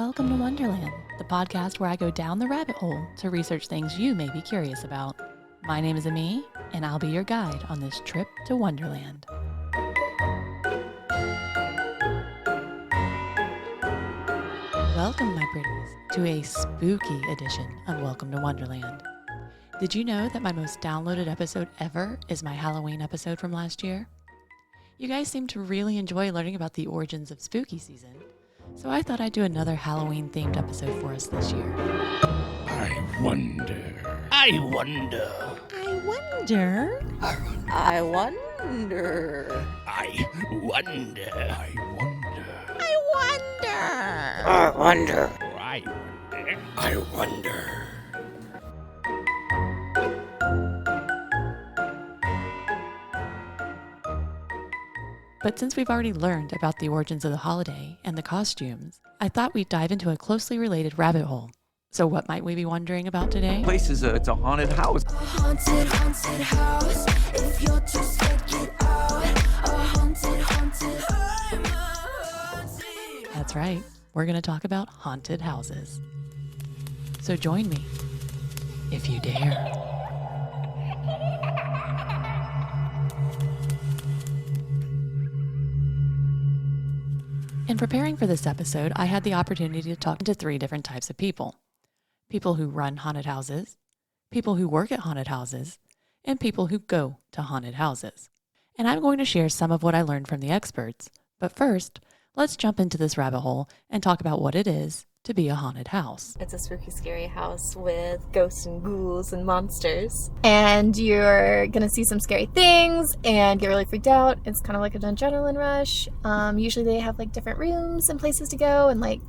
Welcome to Wonderland, the podcast where I go down the rabbit hole to research things you may be curious about. My name is Amii, and I'll be your guide on this trip to Wonderland. Welcome, my pretties, to a spooky edition of Welcome to Wonderland. Did you know that my most downloaded episode ever is my Halloween episode from last year? You guys seem to really enjoy learning about the origins of spooky season, so I thought I'd do another Halloween-themed episode for us this year. I wonder. I wonder. I wonder. I wonder. I wonder. I wonder. I wonder. I wonder. I wonder. But since we've already learned about the origins of the holiday and the costumes, I thought we'd dive into a closely related rabbit hole. So what might we be wondering about today? Place is it's a haunted house. A haunted house. If you're too scared, get out. A haunted That's right, we're going to talk about haunted houses. So join me, if you dare. In preparing for this episode, I had the opportunity to talk to three different types of people. People who run haunted houses, people who work at haunted houses, and people who go to haunted houses. And I'm going to share some of what I learned from the experts. But first, let's jump into this rabbit hole and talk about what it is to be a haunted house. It's a spooky, scary house with ghosts and ghouls and monsters. And you're gonna see some scary things and get really freaked out. It's kind of like an adrenaline rush. Usually they have like different rooms and places to go and like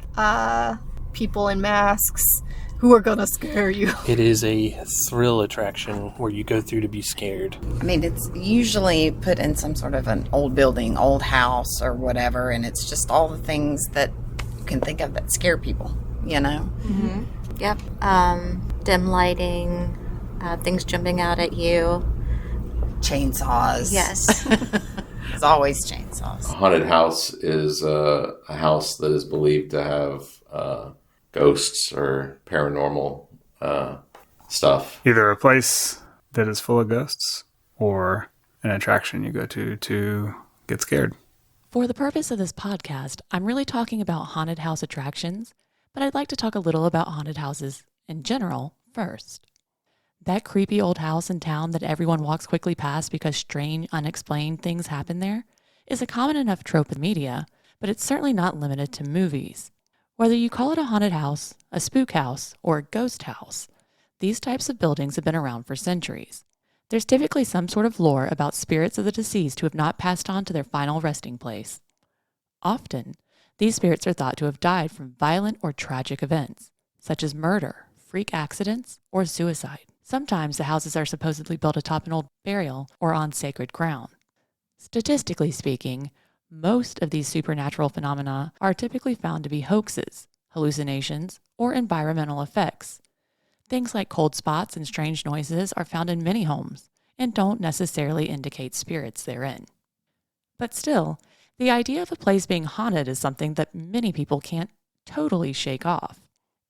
people in masks who are gonna scare you. It is a thrill attraction where you go through to be scared. I mean, it's usually put in some sort of an old building, old house or whatever, and it's just all the things that you can think of that scare people, you know? Mm-hmm. Yep. Dim lighting, things jumping out at you. Chainsaws. Yes. It's always chainsaws. A haunted house is a house that is believed to have ghosts or paranormal stuff. Either a place that is full of ghosts or an attraction you go to get scared. For the purpose of this podcast, I'm really talking about haunted house attractions, but I'd like to talk a little about haunted houses in general first. That creepy old house in town that everyone walks quickly past because strange, unexplained things happen there is a common enough trope in media, but it's certainly not limited to movies. Whether you call it a haunted house, a spook house, or a ghost house, these types of buildings have been around for centuries. There's typically some sort of lore about spirits of the deceased who have not passed on to their final resting place. Often, these spirits are thought to have died from violent or tragic events, such as murder, freak accidents, or suicide. Sometimes the houses are supposedly built atop an old burial or on sacred ground. Statistically speaking, most of these supernatural phenomena are typically found to be hoaxes, hallucinations, or environmental effects. Things like cold spots and strange noises are found in many homes and don't necessarily indicate spirits therein. But still, the idea of a place being haunted is something that many people can't totally shake off.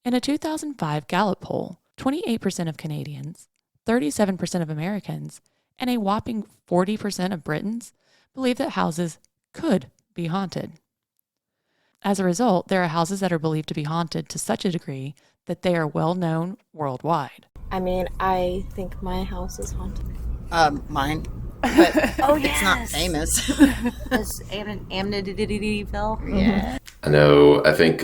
In a 2005 Gallup poll, 28% of Canadians, 37% of Americans, and a whopping 40% of Britons believe that houses could be haunted. As a result, there are houses that are believed to be haunted to such a degree that they are well known worldwide. I mean, I think my house is haunted. Mine. But It's not famous. It's Amityville. Yeah. I think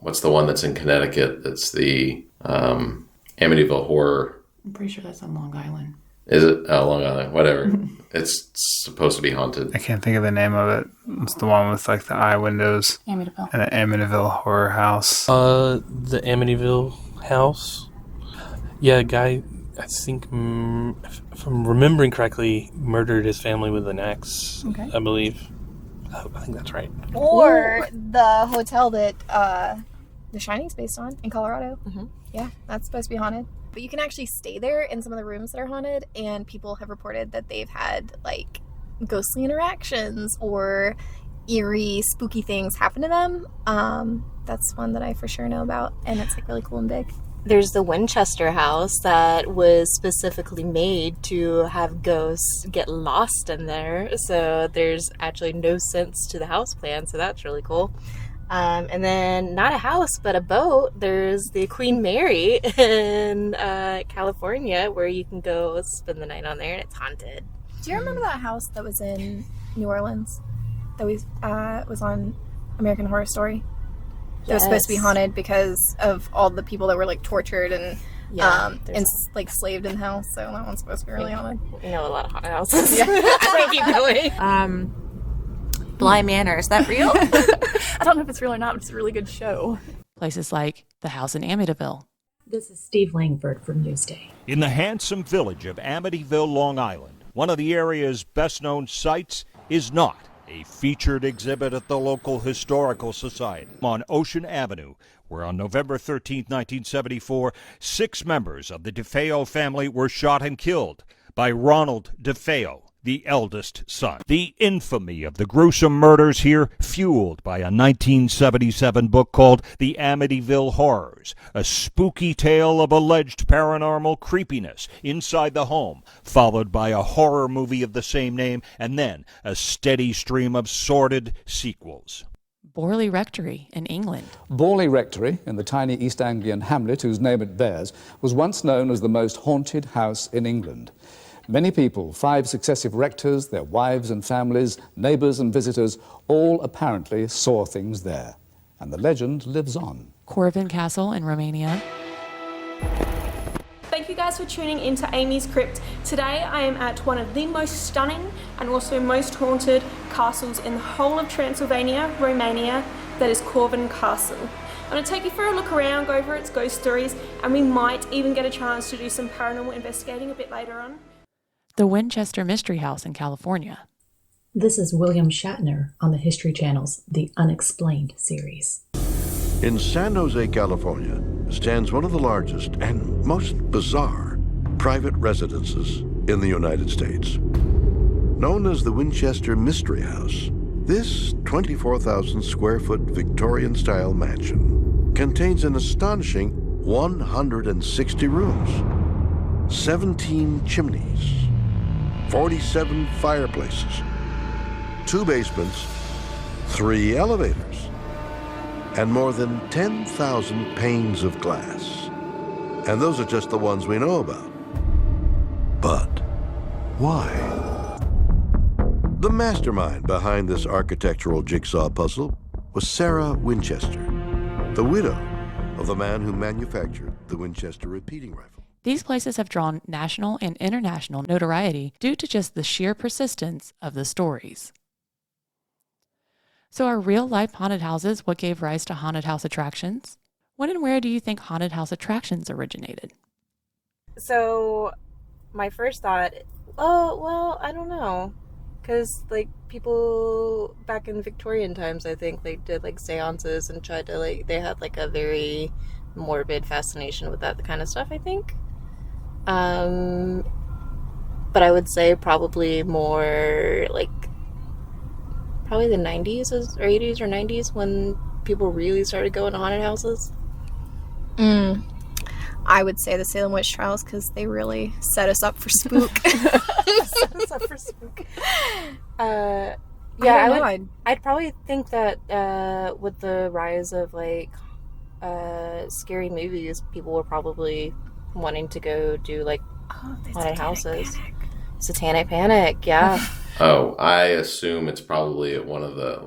what's the one that's in Connecticut? That's the Amityville Horror. I'm pretty sure that's on Long Island. Is it? Oh, Long Island. Whatever. It's supposed to be haunted. I can't think of the name of it. It's the one with like the eye windows. Amityville. And an Amityville horror house. The Amityville house. Yeah, a guy, I think, if I'm remembering correctly, murdered his family with an axe, I believe. I think that's right. Or the hotel that The Shining's based on in Colorado. Mm-hmm. Yeah, that's supposed to be haunted. But you can actually stay there in some of the rooms that are haunted, and people have reported that they've had like ghostly interactions or eerie, spooky things happen to them. That's one that I for sure know about, and it's like really cool and big. There's the Winchester house that was specifically made to have ghosts get lost in there. So there's actually no sense to the house plan. So that's really cool. And then not a house, but a boat. There's the Queen Mary in California where you can go spend the night on there and it's haunted. Do you remember that house that was in New Orleans that was on American Horror Story? It was supposed to be haunted because of all the people that were like tortured and like slaved in the house. So that one's supposed to be really haunted. You know a lot of haunted houses. Yeah. I keep going. Bly Manor, is that real? I don't know if it's real or not, but it's a really good show. Places like the house in Amityville. This is Steve Langford from Newsday. In the handsome village of Amityville, Long Island, one of the area's best-known sites is not a featured exhibit at the local historical society on Ocean Avenue, where on November 13, 1974, 6 members of the DeFeo family were shot and killed by Ronald DeFeo, the eldest son. The infamy of the gruesome murders here fueled by a 1977 book called The Amityville Horrors, a spooky tale of alleged paranormal creepiness inside the home, followed by a horror movie of the same name, and then a steady stream of sordid sequels. Borley Rectory in England. Borley Rectory, in the tiny East Anglian hamlet whose name it bears, was once known as the most haunted house in England. Many people, 5 successive rectors, their wives and families, neighbours and visitors, all apparently saw things there. And the legend lives on. Corvin Castle in Romania. Thank you guys for tuning into Amy's Crypt. Today I am at one of the most stunning and also most haunted castles in the whole of Transylvania, Romania, that is Corvin Castle. I'm going to take you for a look around, go over its ghost stories, and we might even get a chance to do some paranormal investigating a bit later on. The Winchester Mystery House in California. This is William Shatner on the History Channel's The Unexplained series. In San Jose, California, stands one of the largest and most bizarre private residences in the United States. Known as the Winchester Mystery House, this 24,000 square foot Victorian-style mansion contains an astonishing 160 rooms, 17 chimneys, 47 fireplaces, 2 basements, 3 elevators, and more than 10,000 panes of glass. And those are just the ones we know about. But why? The mastermind behind this architectural jigsaw puzzle was Sarah Winchester, the widow of the man who manufactured the Winchester repeating rifle. These places have drawn national and international notoriety due to just the sheer persistence of the stories. So are real-life haunted houses what gave rise to haunted house attractions? When and where do you think haunted house attractions originated? So my first thought, I don't know. Because, people back in Victorian times, I think, did, seances and tried to, they had, a very morbid fascination with that kind of stuff, I think. But I would say probably more, probably the 90s or 80s or 90s when people really started going to haunted houses. I would say the Salem Witch Trials because they really set us up for spook. I'd probably think that with the rise of scary movies, people were probably wanting to go do haunted houses. Satanic Panic, yeah. Oh, I assume it's probably one of the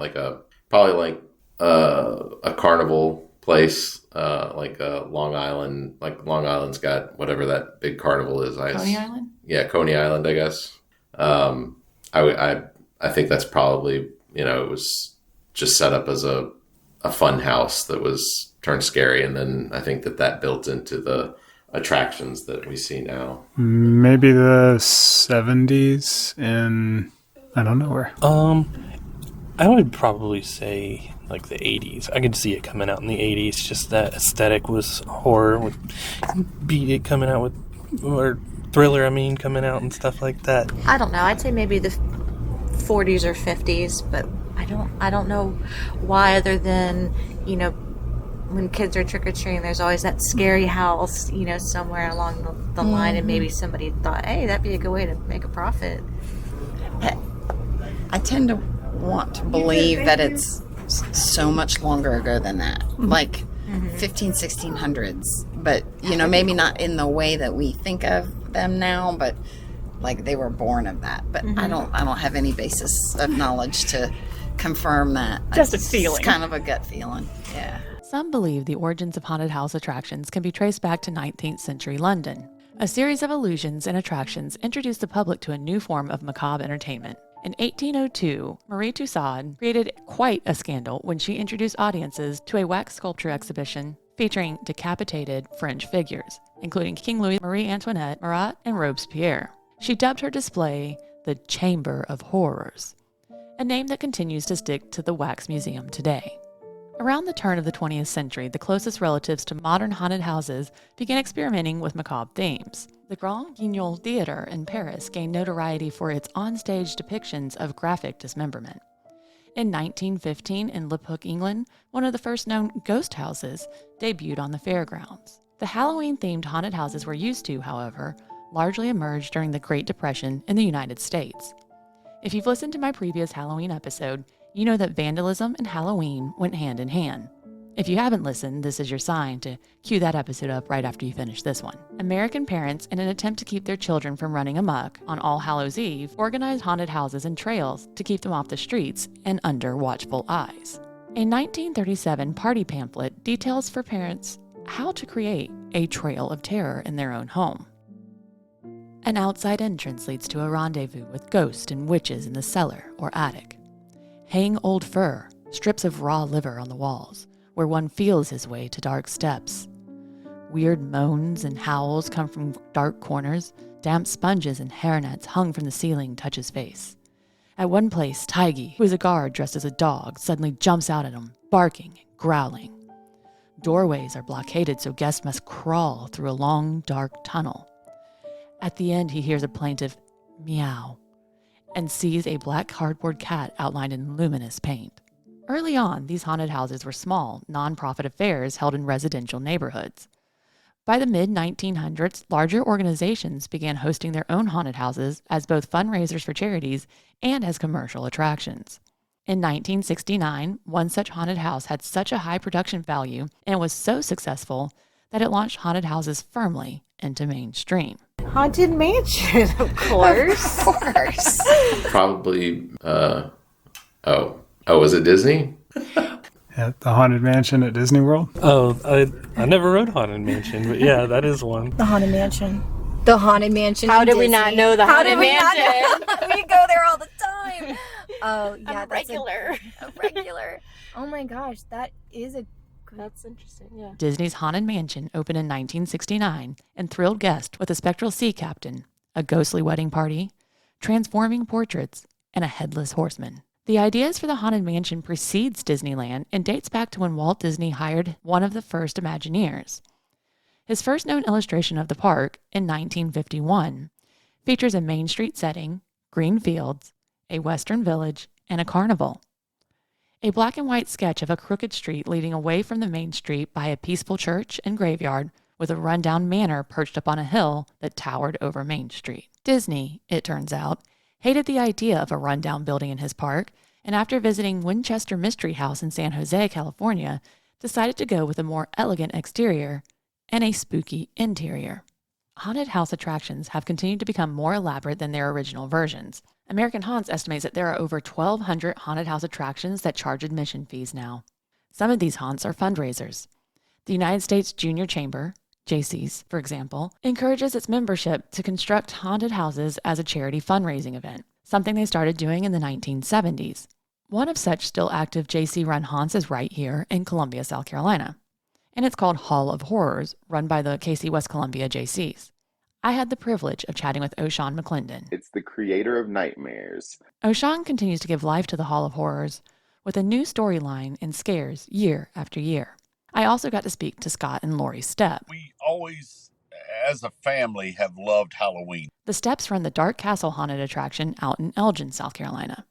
a carnival place, Long Island. Long Island's got whatever that big carnival is. Coney Island? Yeah, Coney Island, I guess. I think that's probably, it was just set up as a fun house that was turned scary, and then I think that built into the attractions that we see now. Maybe the 70s in, I don't know where. I would probably say the 80s. I could see it coming out in the 80s. Just that aesthetic was horror, with Beat It coming out or Thriller, coming out and stuff like that. I don't know. I'd say maybe the 40s or 50s, but I I don't know why, other than, you know, when kids are trick-or-treating, there's always that scary house, you know, somewhere along the line, and maybe somebody thought, hey, that'd be a good way to make a profit. I tend to want to believe that it's so much longer ago than that, like 1600s, but, you know, maybe not in the way that we think of them now, but like they were born of that. But I don't have any basis of knowledge to confirm that. Just a feeling. It's kind of a gut feeling. Yeah. Some believe the origins of haunted house attractions can be traced back to 19th century London. A series of illusions and attractions introduced the public to a new form of macabre entertainment. In 1802, Marie Tussaud created quite a scandal when she introduced audiences to a wax sculpture exhibition featuring decapitated French figures, including King Louis, Marie Antoinette, Marat, and Robespierre. She dubbed her display the Chamber of Horrors, a name that continues to stick to the Wax Museum today. Around the turn of the 20th century, the closest relatives to modern haunted houses began experimenting with macabre themes. The Grand Guignol Theatre in Paris gained notoriety for its onstage depictions of graphic dismemberment. In 1915, in Liphook, England, one of the first known ghost houses debuted on the fairgrounds. The Halloween-themed haunted houses we're used to, however, largely emerged during the Great Depression in the United States. If you've listened to my previous Halloween episode, you know that vandalism and Halloween went hand in hand. If you haven't listened, this is your sign to cue that episode up right after you finish this one. American parents, in an attempt to keep their children from running amok on All Hallows Eve, organized haunted houses and trails to keep them off the streets and under watchful eyes. A 1937 party pamphlet details for parents how to create a trail of terror in their own home. An outside entrance leads to a rendezvous with ghosts and witches in the cellar or attic. Hang old fur, strips of raw liver on the walls, where one feels his way to dark steps. Weird moans and howls come from dark corners. Damp sponges and hairnets hung from the ceiling touch his face. At one place, Tiggy, who is a guard dressed as a dog, suddenly jumps out at him, barking and growling. Doorways are blockaded, so guests must crawl through a long, dark tunnel. At the end, he hears a plaintive meow and sees a black cardboard cat outlined in luminous paint. Early on, these haunted houses were small, non-profit affairs held in residential neighborhoods. By the mid-1900s, larger organizations began hosting their own haunted houses as both fundraisers for charities and as commercial attractions. In 1969, one such haunted house had such a high production value and was so successful that it launched haunted houses firmly into mainstream. Haunted Mansion, of course. Of course. Probably, was it Disney? At the Haunted Mansion at Disney World? Oh, I never rode Haunted Mansion, but yeah, that is one. The Haunted Mansion. The Haunted Mansion. How did we not know the Haunted Mansion? We go there all the time. Oh, yeah. I'm a regular. A regular. Oh my gosh, that's interesting, yeah. Disney's Haunted Mansion opened in 1969 and thrilled guests with a spectral sea captain, a ghostly wedding party, transforming portraits, and a headless horseman. The ideas for the Haunted Mansion precedes Disneyland and dates back to when Walt Disney hired one of the first Imagineers. His first known illustration of the park, in 1951, features a Main Street setting, green fields, a western village, and a carnival. A black and white sketch of a crooked street leading away from the main street by a peaceful church and graveyard with a rundown manor perched up on a hill that towered over Main Street. Disney, it turns out, hated the idea of a rundown building in his park, and after visiting Winchester Mystery House in San Jose, California, decided to go with a more elegant exterior and a spooky interior. Haunted house attractions have continued to become more elaborate than their original versions. American Haunts estimates that there are over 1,200 haunted house attractions that charge admission fees now. Some of these haunts are fundraisers. The United States Junior Chamber, Jaycees, for example, encourages its membership to construct haunted houses as a charity fundraising event, something they started doing in the 1970s. One of such still active Jaycee-run haunts is right here in Columbia, South Carolina, and it's called Hall of Horrors, run by the Cayce-West Columbia Jaycees. I had the privilege of chatting with O'Shawn McClendon. It's the creator of nightmares. O'Shawn continues to give life to the Hall of Horrors with a new storyline and scares year after year. I also got to speak to Scott and Lori Stepp. We always, as a family, have loved Halloween. The Stepps run the Dark Castle haunted attraction out in Elgin, South Carolina.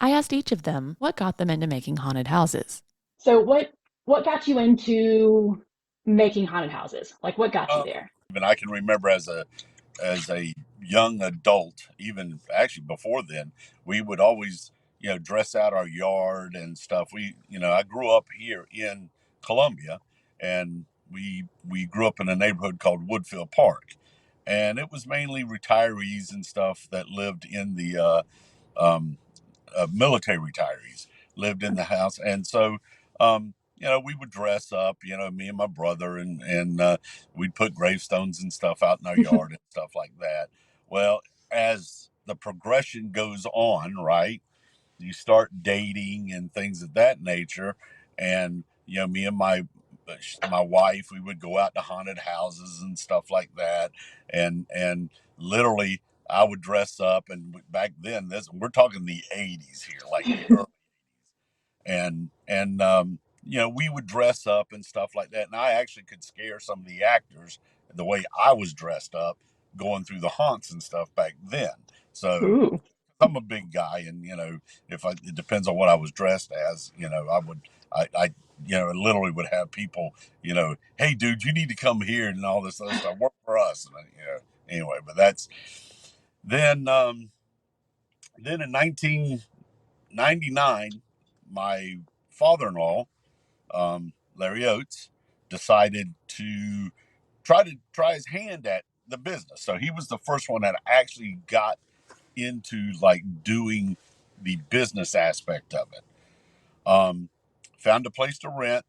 I asked each of them what got them into making haunted houses. So what got you into making haunted houses? Like what got you there? And I can remember as a young adult, even actually before then, we would always, dress out our yard and stuff. I grew up here in Columbia, and we grew up in a neighborhood called Woodfield Park, and it was mainly retirees and stuff that lived in the military retirees lived in the house, and so we would dress up, me and my brother, and we'd put gravestones and stuff out in our yard and stuff like that. Well, as the progression goes on, right, you start dating and things of that nature, and me and my wife, we would go out to haunted houses and stuff like that, and literally I would dress up, and back then, we're talking the '80s here, like the early, and we would dress up and stuff like that, and I actually could scare some of the actors the way I was dressed up going through the haunts and stuff back then. So Ooh. I'm a big guy, and it depends on what I was dressed as. I literally would have people, hey, dude, you need to come here and all this other stuff. Work for us, and anyway. But that's then. Then in 1999, my father-in-law, Larry Oates, decided to try his hand at the business. So he was the first one that actually got into like doing the business aspect of it. Found a place to rent.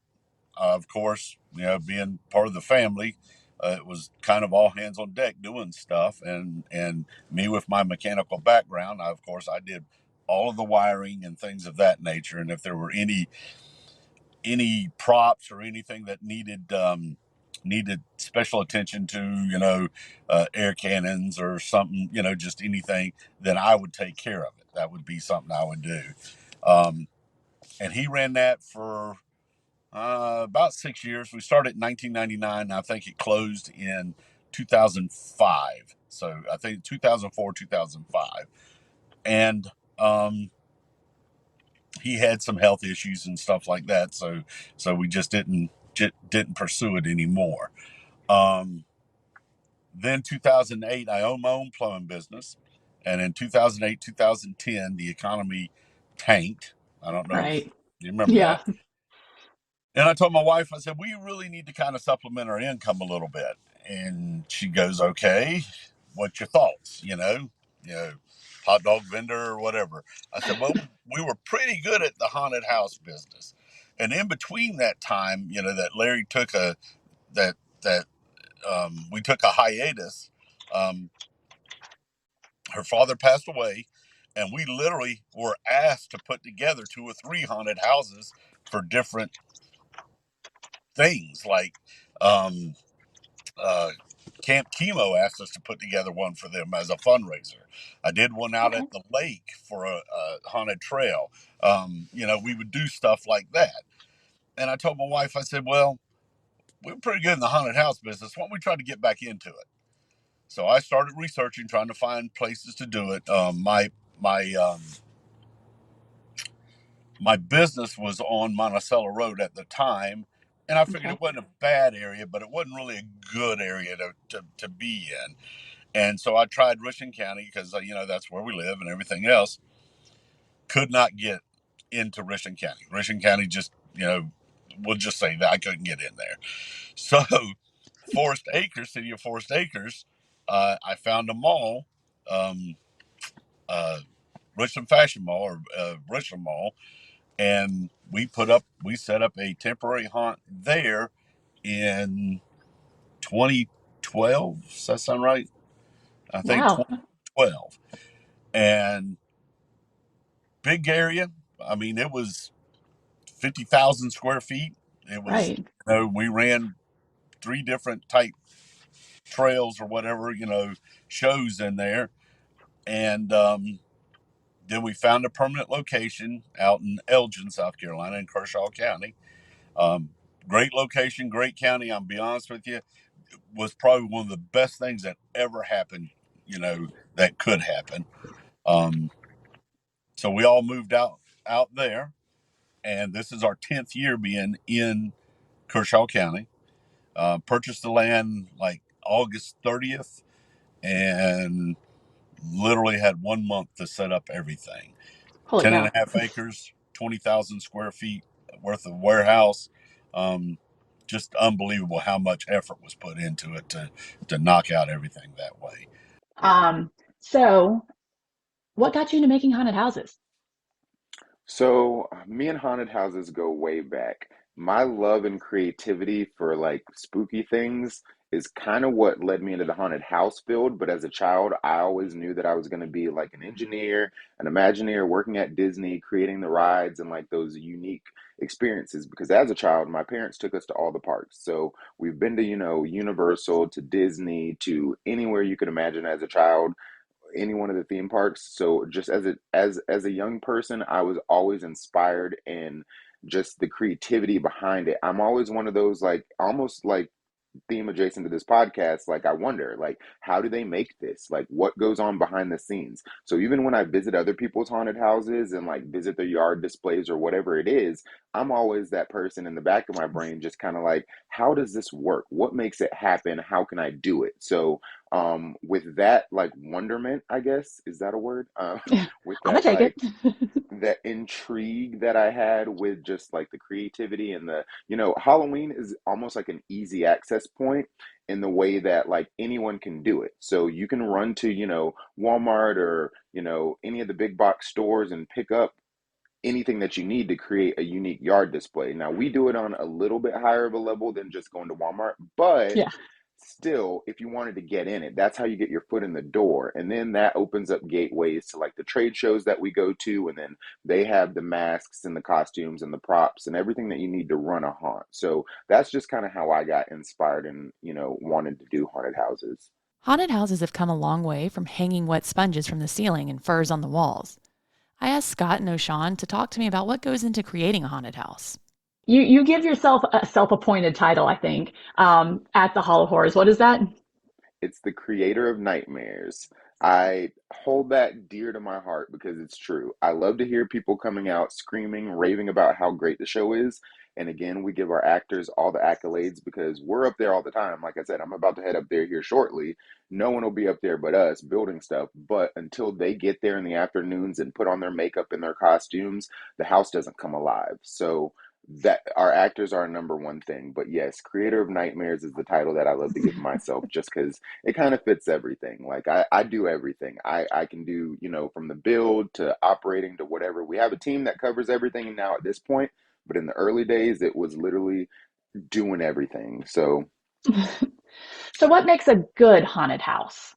Of course, being part of the family, it was kind of all hands on deck doing stuff, and me with my mechanical background, of course, I did all of the wiring and things of that nature. And if there were any props or anything that needed special attention to, air cannons or something, just anything, then I would take care of it. That would be something I would do. And he ran that for about 6 years. We started in 1999. I think it closed in 2005. So I think 2004, 2005. And he had some health issues and stuff like that. So we just didn't pursue it anymore. Then 2008, I owned my own plumbing business. And in 2008, 2010, the economy tanked. I don't know if Right. you remember Yeah. that. And I told my wife, I said, we really need to kind of supplement our income a little bit. And she goes, okay, what's your thoughts? Hot dog vendor or whatever. I said, well, we were pretty good at the haunted house business. And in between that time, that Larry took we took a hiatus. Her father passed away, and we literally were asked to put together 2 or 3 haunted houses for different things, like Camp Chemo asked us to put together one for them as a fundraiser. I did one out at the lake for a haunted trail. We would do stuff like that. And I told my wife, I said, well, we're pretty good in the haunted house business. Why don't we try to get back into it? So I started researching, trying to find places to do it. My business was on Monticello Road at the time, and I figured Okay. it wasn't a bad area, but it wasn't really a good area to be in. And so I tried Richland County because, that's where we live and everything else. Could not get into Richland County. Richland County just, we'll just say that I couldn't get in there. So Forest Acres, City of Forest Acres, I found a mall, Richland Fashion Mall or Richland Mall, and we set up a temporary haunt there in 2012. Does that sound right? I think Wow. 2012. And big area. I mean, it was 50,000 square feet. It was, Right. we ran 3 different type trails or whatever, shows in there. And then we found a permanent location out in Elgin, South Carolina, in Kershaw County. Great location, great county. I'll be honest with you, was probably one of the best things that ever happened, that could happen. So we all moved out there, and this is our 10th year being in Kershaw County. Purchased the land like August 30th, and literally had 1 month to set up everything. Holy 10 cow. and a half acres, 20,000 square feet worth of warehouse. Just unbelievable how much effort was put into it to knock out everything that way. So what got you into making haunted houses? So, me and haunted houses go way back. My love and creativity for like spooky things is kind of what led me into the haunted house field. But as a child, I always knew that I was going to be like an engineer, an Imagineer, working at Disney, creating the rides and like those unique experiences. Because as a child, my parents took us to all the parks. So, we've been to, Universal, to Disney, to anywhere you could imagine as a child, any one of the theme parks. So just as a young person, I was always inspired in just the creativity behind it. I'm always one of those like almost like theme adjacent to this podcast, like I wonder, like, how do they make this? Like, what goes on behind the scenes? So even when I visit other people's haunted houses and like visit their yard displays or whatever it is, I'm always that person in the back of my brain, just kind of like, how does this work? What makes it happen? How can I do it? So with that like wonderment, I guess, is that a word? With I'm gonna that take like it. that intrigue that I had with just like the creativity and Halloween is almost like an easy access point in the way that like anyone can do it. So you can run to, Walmart or, any of the big box stores and pick up anything that you need to create a unique yard display. Now, we do it on a little bit higher of a level than just going to Walmart, but Yeah. still, if you wanted to get in it, that's how you get your foot in the door. And then that opens up gateways to like the trade shows that we go to. And then they have the masks and the costumes and the props and everything that you need to run a haunt. So that's just kind of how I got inspired and, wanted to do haunted houses. Haunted houses have come a long way from hanging wet sponges from the ceiling and furs on the walls. I asked Scott and O'Shawn to talk to me about what goes into creating a haunted house. You give yourself a self-appointed title, I think, at the Hall of Horrors. What is that? It's the creator of nightmares. I hold that dear to my heart because it's true. I love to hear people coming out screaming, raving about how great the show is. And again, we give our actors all the accolades because we're up there all the time. Like I said, I'm about to head up there here shortly. No one will be up there but us building stuff. But until they get there in the afternoons and put on their makeup and their costumes, the house doesn't come alive. So that our actors are number one thing. But yes, creator of nightmares is the title that I love to give myself just because it kind of fits everything. Like I do everything. I can do, from the build to operating to whatever. We have a team that covers everything now at this point, but in the early days it was literally doing everything. So So what makes a good haunted house?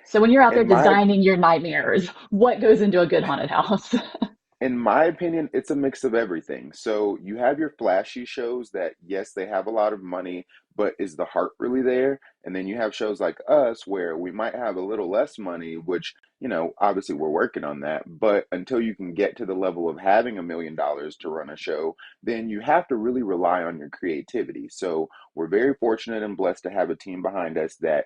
So when you're out there in my designing your nightmares, what goes into a good haunted house? In my opinion, it's a mix of everything. So you have your flashy shows that, yes, they have a lot of money, but is the heart really there? And then you have shows like us where we might have a little less money, which, obviously we're working on that. But until you can get to the level of having $1 million to run a show, then you have to really rely on your creativity. So we're very fortunate and blessed to have a team behind us that,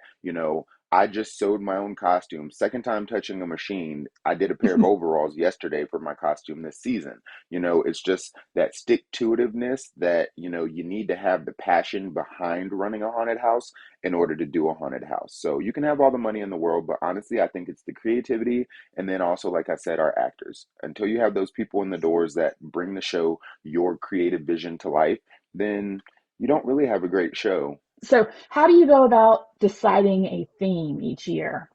I just sewed my own costume. Second time touching a machine. I did a pair of overalls yesterday for my costume this season. It's just that stick-to-itiveness that, you need to have the passion behind running a haunted house in order to do a haunted house. So you can have all the money in the world, but honestly, I think it's the creativity. And then also, like I said, our actors. Until you have those people in the doors that bring the show, your creative vision to life, then you don't really have a great show. So how do you go about deciding a theme each year?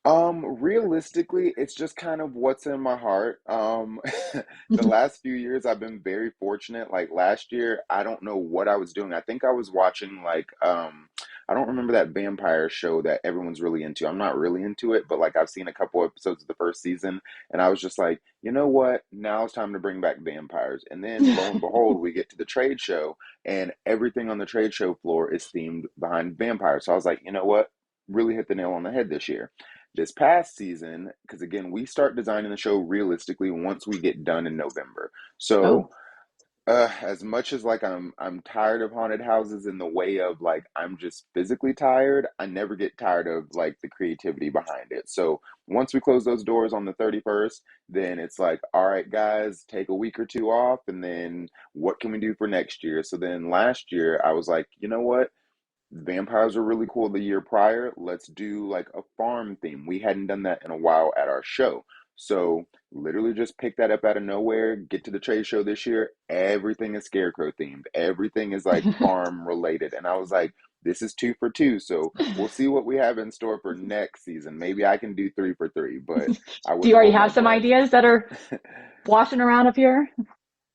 Realistically, it's just kind of what's in my heart. The last few years I've been very fortunate. Like last year, I don't know what I was doing. I think I was watching like I don't remember that vampire show that everyone's really into. I'm not really into it, but like I've seen a couple episodes of the first season and I was just like, you know what? Now it's time to bring back vampires. And then lo and behold, we get to the trade show and everything on the trade show floor is themed behind vampires. So I was like, you know what? Really hit the nail on the head this year. This past season, because again, we start designing the show realistically once we get done in November. So Oh, As much as like I'm tired of haunted houses in the way of like I'm just physically tired, I never get tired of like the creativity behind it. So once we close those doors on the 31st, then it's like, all right, guys, take a week or two off, and then what can we do for next year? So then last year I was like, you know what? Vampires were really cool the year prior. Let's do like a farm theme. We hadn't done that in a while at our show. So literally just pick that up out of nowhere, get to the trade show this year. Everything is scarecrow themed. Everything is like farm related. And I was like, this is 2 for 2. So we'll see what we have in store for next season. Maybe I can do 3 for 3, but I Do you wouldn't already hold my have some breath. ideas that are washing around up here?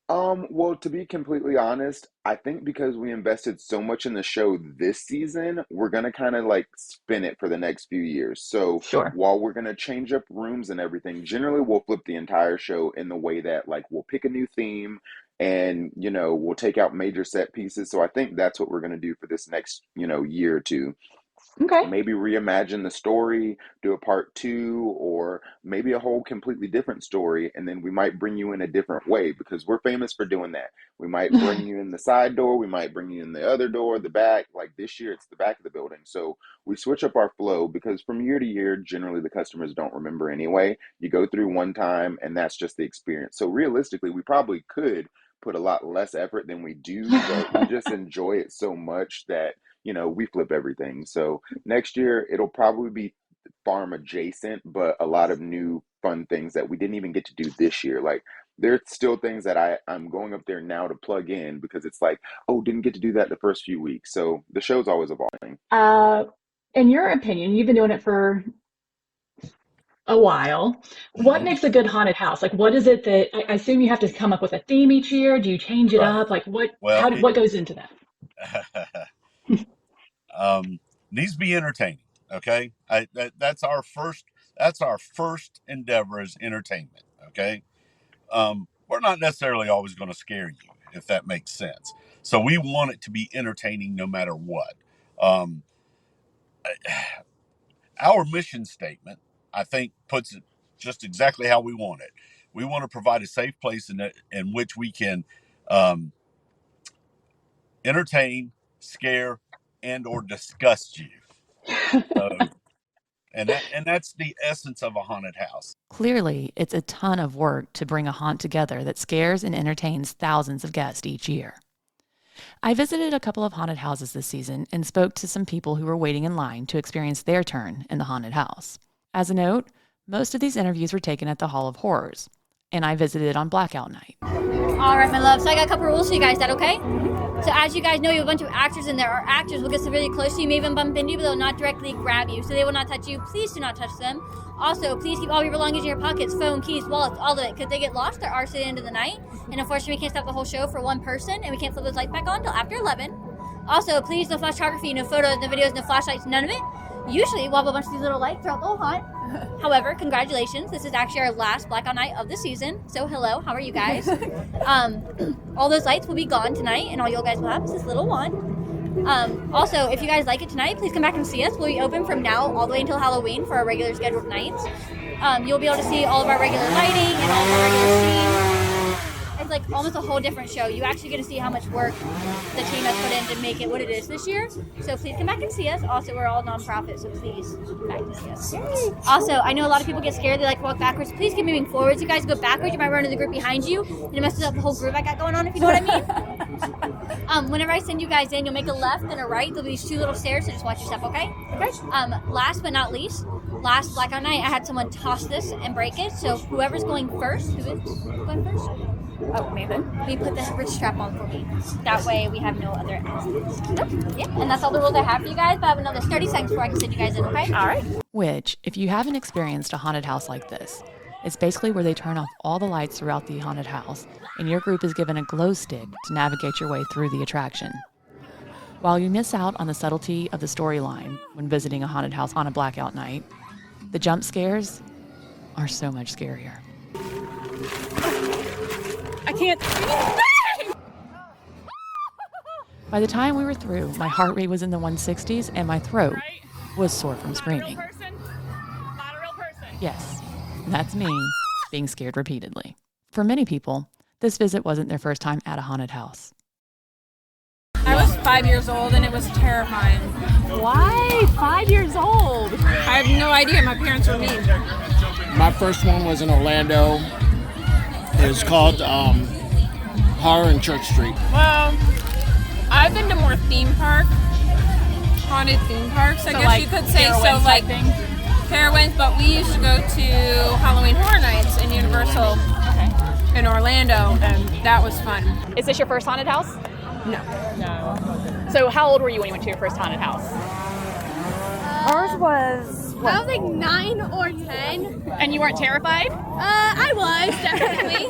Well, to be completely honest, I think because we invested so much in the show this season, we're gonna kind of like spin it for the next few years. So Sure. while we're gonna change up rooms and everything, generally we'll flip the entire show in the way that like we'll pick a new theme and we'll take out major set pieces. So I think that's what we're gonna do for this next, year or two. Okay. Maybe reimagine the story, do a part 2, or maybe a whole completely different story, and then we might bring you in a different way because we're famous for doing that. We might bring you in the side door, we might bring you in the other door, the back. Like this year, it's the back of the building. So we switch up our flow because from year to year, generally the customers don't remember anyway. You go through one time, and that's just the experience. So realistically, we probably could put a lot less effort than we do, but we just enjoy it so much that we flip everything. So next year it'll probably be farm adjacent, but a lot of new fun things that we didn't even get to do this year. Like there's still things that I'm going up there now to plug in because it's like, oh, didn't get to do that the first few weeks. So the show's always evolving. In your opinion, you've been doing it for a while. What makes a good haunted house? Like, what is it that I assume you have to come up with a theme each year? Do you change it Right. up? Like, what? Well, What goes into that? needs to be entertaining. Okay, that's our first. That's our first endeavor is entertainment. Okay, we're not necessarily always going to scare you, if that makes sense. So we want it to be entertaining no matter what. Our mission statement, I think, puts it just exactly how we want it. We want to provide a safe place in which we can entertain, scare, and or disgust you. And that's the essence of a haunted house. Clearly, it's a ton of work to bring a haunt together that scares and entertains thousands of guests each year. I visited a couple of haunted houses this season and spoke to some people who were waiting in line to experience their turn in the haunted house. As a note, most of these interviews were taken at the Hall of Horrors, and I visited on blackout night. All right, my love. So I got a couple rules for you guys. Is that okay? So as you guys know, you have a bunch of actors in there. Our actors will get really close to you, may even bump into you, but they'll not directly grab you. So they will not touch you. Please do not touch them. Also, please keep all your belongings in your pockets, phone, keys, wallets, all of it. Because they get lost, there are to the end of the night. And unfortunately, we can't stop the whole show for one person, and we can't flip those lights back on until after 11. Also, please, no photography, no photos, no videos, no flashlights, none of it. Usually, we'll have a bunch of these little lights throughout the whole haunt. However, congratulations, this is actually our last blackout night of the season. So hello, how are you guys? All those lights will be gone tonight, and all you guys will have is this little wand. Also, if you guys like it tonight, please come back and see us. We'll be open from now all the way until Halloween for our regular scheduled nights. You'll be able to see all of our regular lighting and all of our regular scenes. It's like almost a whole different show. You actually get to see how much work the team has put in to make it what it is this year. So please come back and see us. Also, we're all nonprofit, so please come back and see us. Also, I know a lot of people get scared. They like to walk backwards. Please keep moving forwards. You guys go backwards, you might run into the group behind you, and it messes up the whole groove I got going on, if you know what I mean. Whenever I send you guys in, you'll make a left and a right. There'll be these 2 little stairs, so just watch your step, okay? Okay. Last but not least, last blackout night, I had someone toss this and break it. So whoever's going first, who is going first? Oh, Nathan. We put the wrist strap on for me. That way we have no other accidents. Nope. Yeah, and that's all the rules I have for you guys, but I have another 30 seconds before I can send you guys in, okay? All right. Which, if you haven't experienced a haunted house like this, it's basically where they turn off all the lights throughout the haunted house, and your group is given a glow stick to navigate your way through the attraction. While you miss out on the subtlety of the storyline when visiting a haunted house on a blackout night, the jump scares are so much scarier. I can't. By the time we were through, my heart rate was in the 160s and my throat was sore from screaming. Yes, that's me being scared repeatedly. For many people, this visit wasn't their first time at a haunted house. I was 5 years old and it was terrifying. Why? 5 years old? I have no idea. My parents were mean. My first one was in Orlando. It was called Horror in Church Street. Well, I've been to more haunted theme parks, I guess like you could say. Carowinds So like type thing? Carowinds, but we used to go to Halloween Horror Nights in Universal in Orlando, and that was fun. Is this your first haunted house? No. So how old were you when you went to your first haunted house? Ours was I was like 9 or 10. And you weren't terrified? I was, definitely.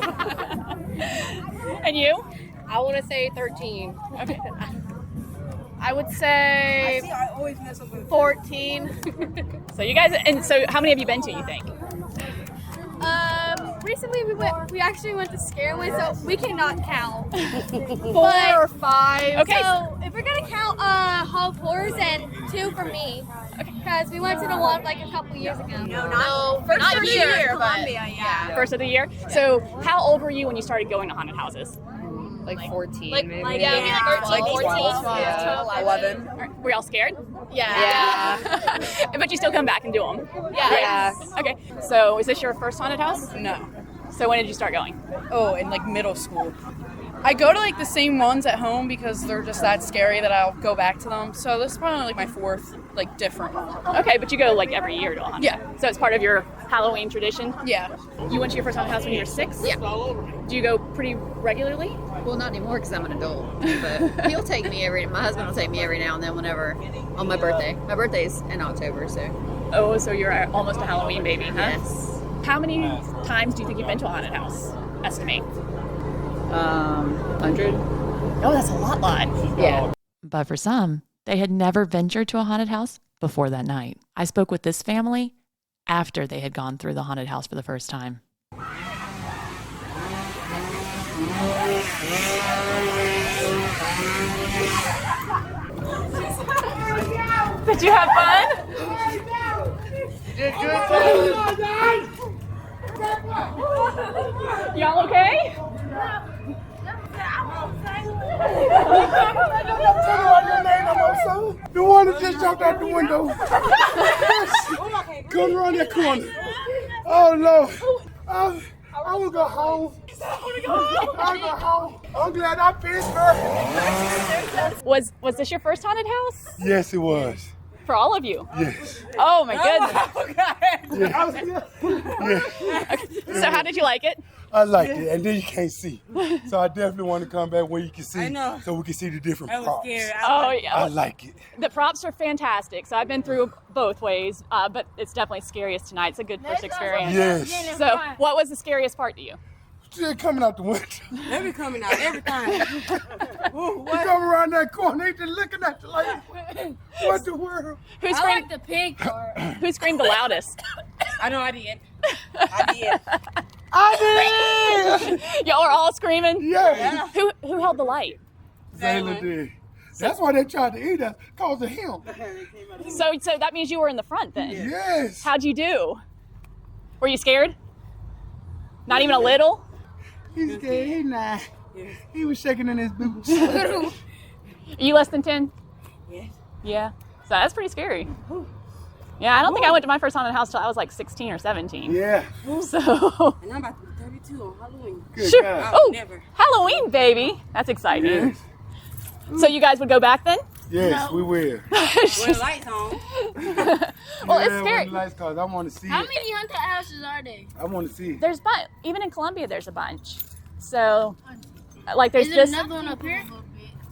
And you? I want to say 13. Okay. I would say 14. So you guys, and so how many have you been to, you think? Recently we actually went to Cayce-West, so we cannot count. 4 or 5. Okay. So if we're gonna count Hall of Horrors, then 2 for me. Because we went to the one like a couple years ago. No, first not of the year, year, but Columbia, yeah. First of the year. So how old were you when you started going to haunted houses? Like 14, maybe. Like 13, 14, 11. Were y'all scared? Yeah. But you still come back and do them? Yeah. Okay. So is this your first haunted house? No. So when did you start going? Oh, in like middle school. I go to like the same ones at home because they're just that scary that I'll go back to them. So this is probably like my 4th like different one. Okay, but you go like every year to a haunted. Yeah. So it's part of your Halloween tradition? Yeah. You went to your first haunted house when you were 6? Yeah. Do you go pretty regularly? Well, not anymore because I'm an adult. But he'll take me my husband will take me every now and then whenever, on my birthday. My birthday's in October, so. Oh, so you're almost a Halloween baby, huh? Yes. How many times do you think you've been to a haunted house? Estimate. 100. Oh, that's a lot. Yeah. But for some, they had never ventured to a haunted house before that night. I spoke with this family after they had gone through the haunted house for the first time. Did you have fun? Y'all okay? The one that just jumped out the window. Come around that corner. Oh no. I want to go home. I want to go home. I'm glad I pissed her. Was this your first haunted house? Yes, it was. For all of you? Yes. Oh my goodness. Yes. So how did you like it? I liked it, and then you can't see. So I definitely want to come back where you can see, so we can see the different props. Oh yeah. I like it. The props are fantastic. So I've been through both ways, but it's definitely scariest tonight. It's a good first experience. Yes. So what was the scariest part to you? They're coming out the window. They be coming out every time. You come around that corner, they just looking at you like, what the world? Who I screamed? like the pig part. Who screamed the loudest? I know I did. I did! Y'all are all screaming? Yeah. Who held the light? Zayla did. That's why they tried to eat us, cause of him. So that means you were in the front then? Yes. How'd you do? Were you scared? Not even a little? He's scared, he not. He was shaking in his boots. Are you less than 10? Yes. Yeah. So that's pretty scary. Yeah, I don't think I went to my first haunted house till I was like 16 or 17. Yeah. So. And I'm about to be 32 on Halloween. Good Sure. God. Oh, never. Halloween, baby. That's exciting. Yes. So you guys would go back then? Yes, we will. With the lights on. Well, it's Yeah, scary. with the lights, cause I want to see How it. many haunted houses are there? I want to see it. There's even in Columbia there's a bunch. So like there's Is there this another one up here?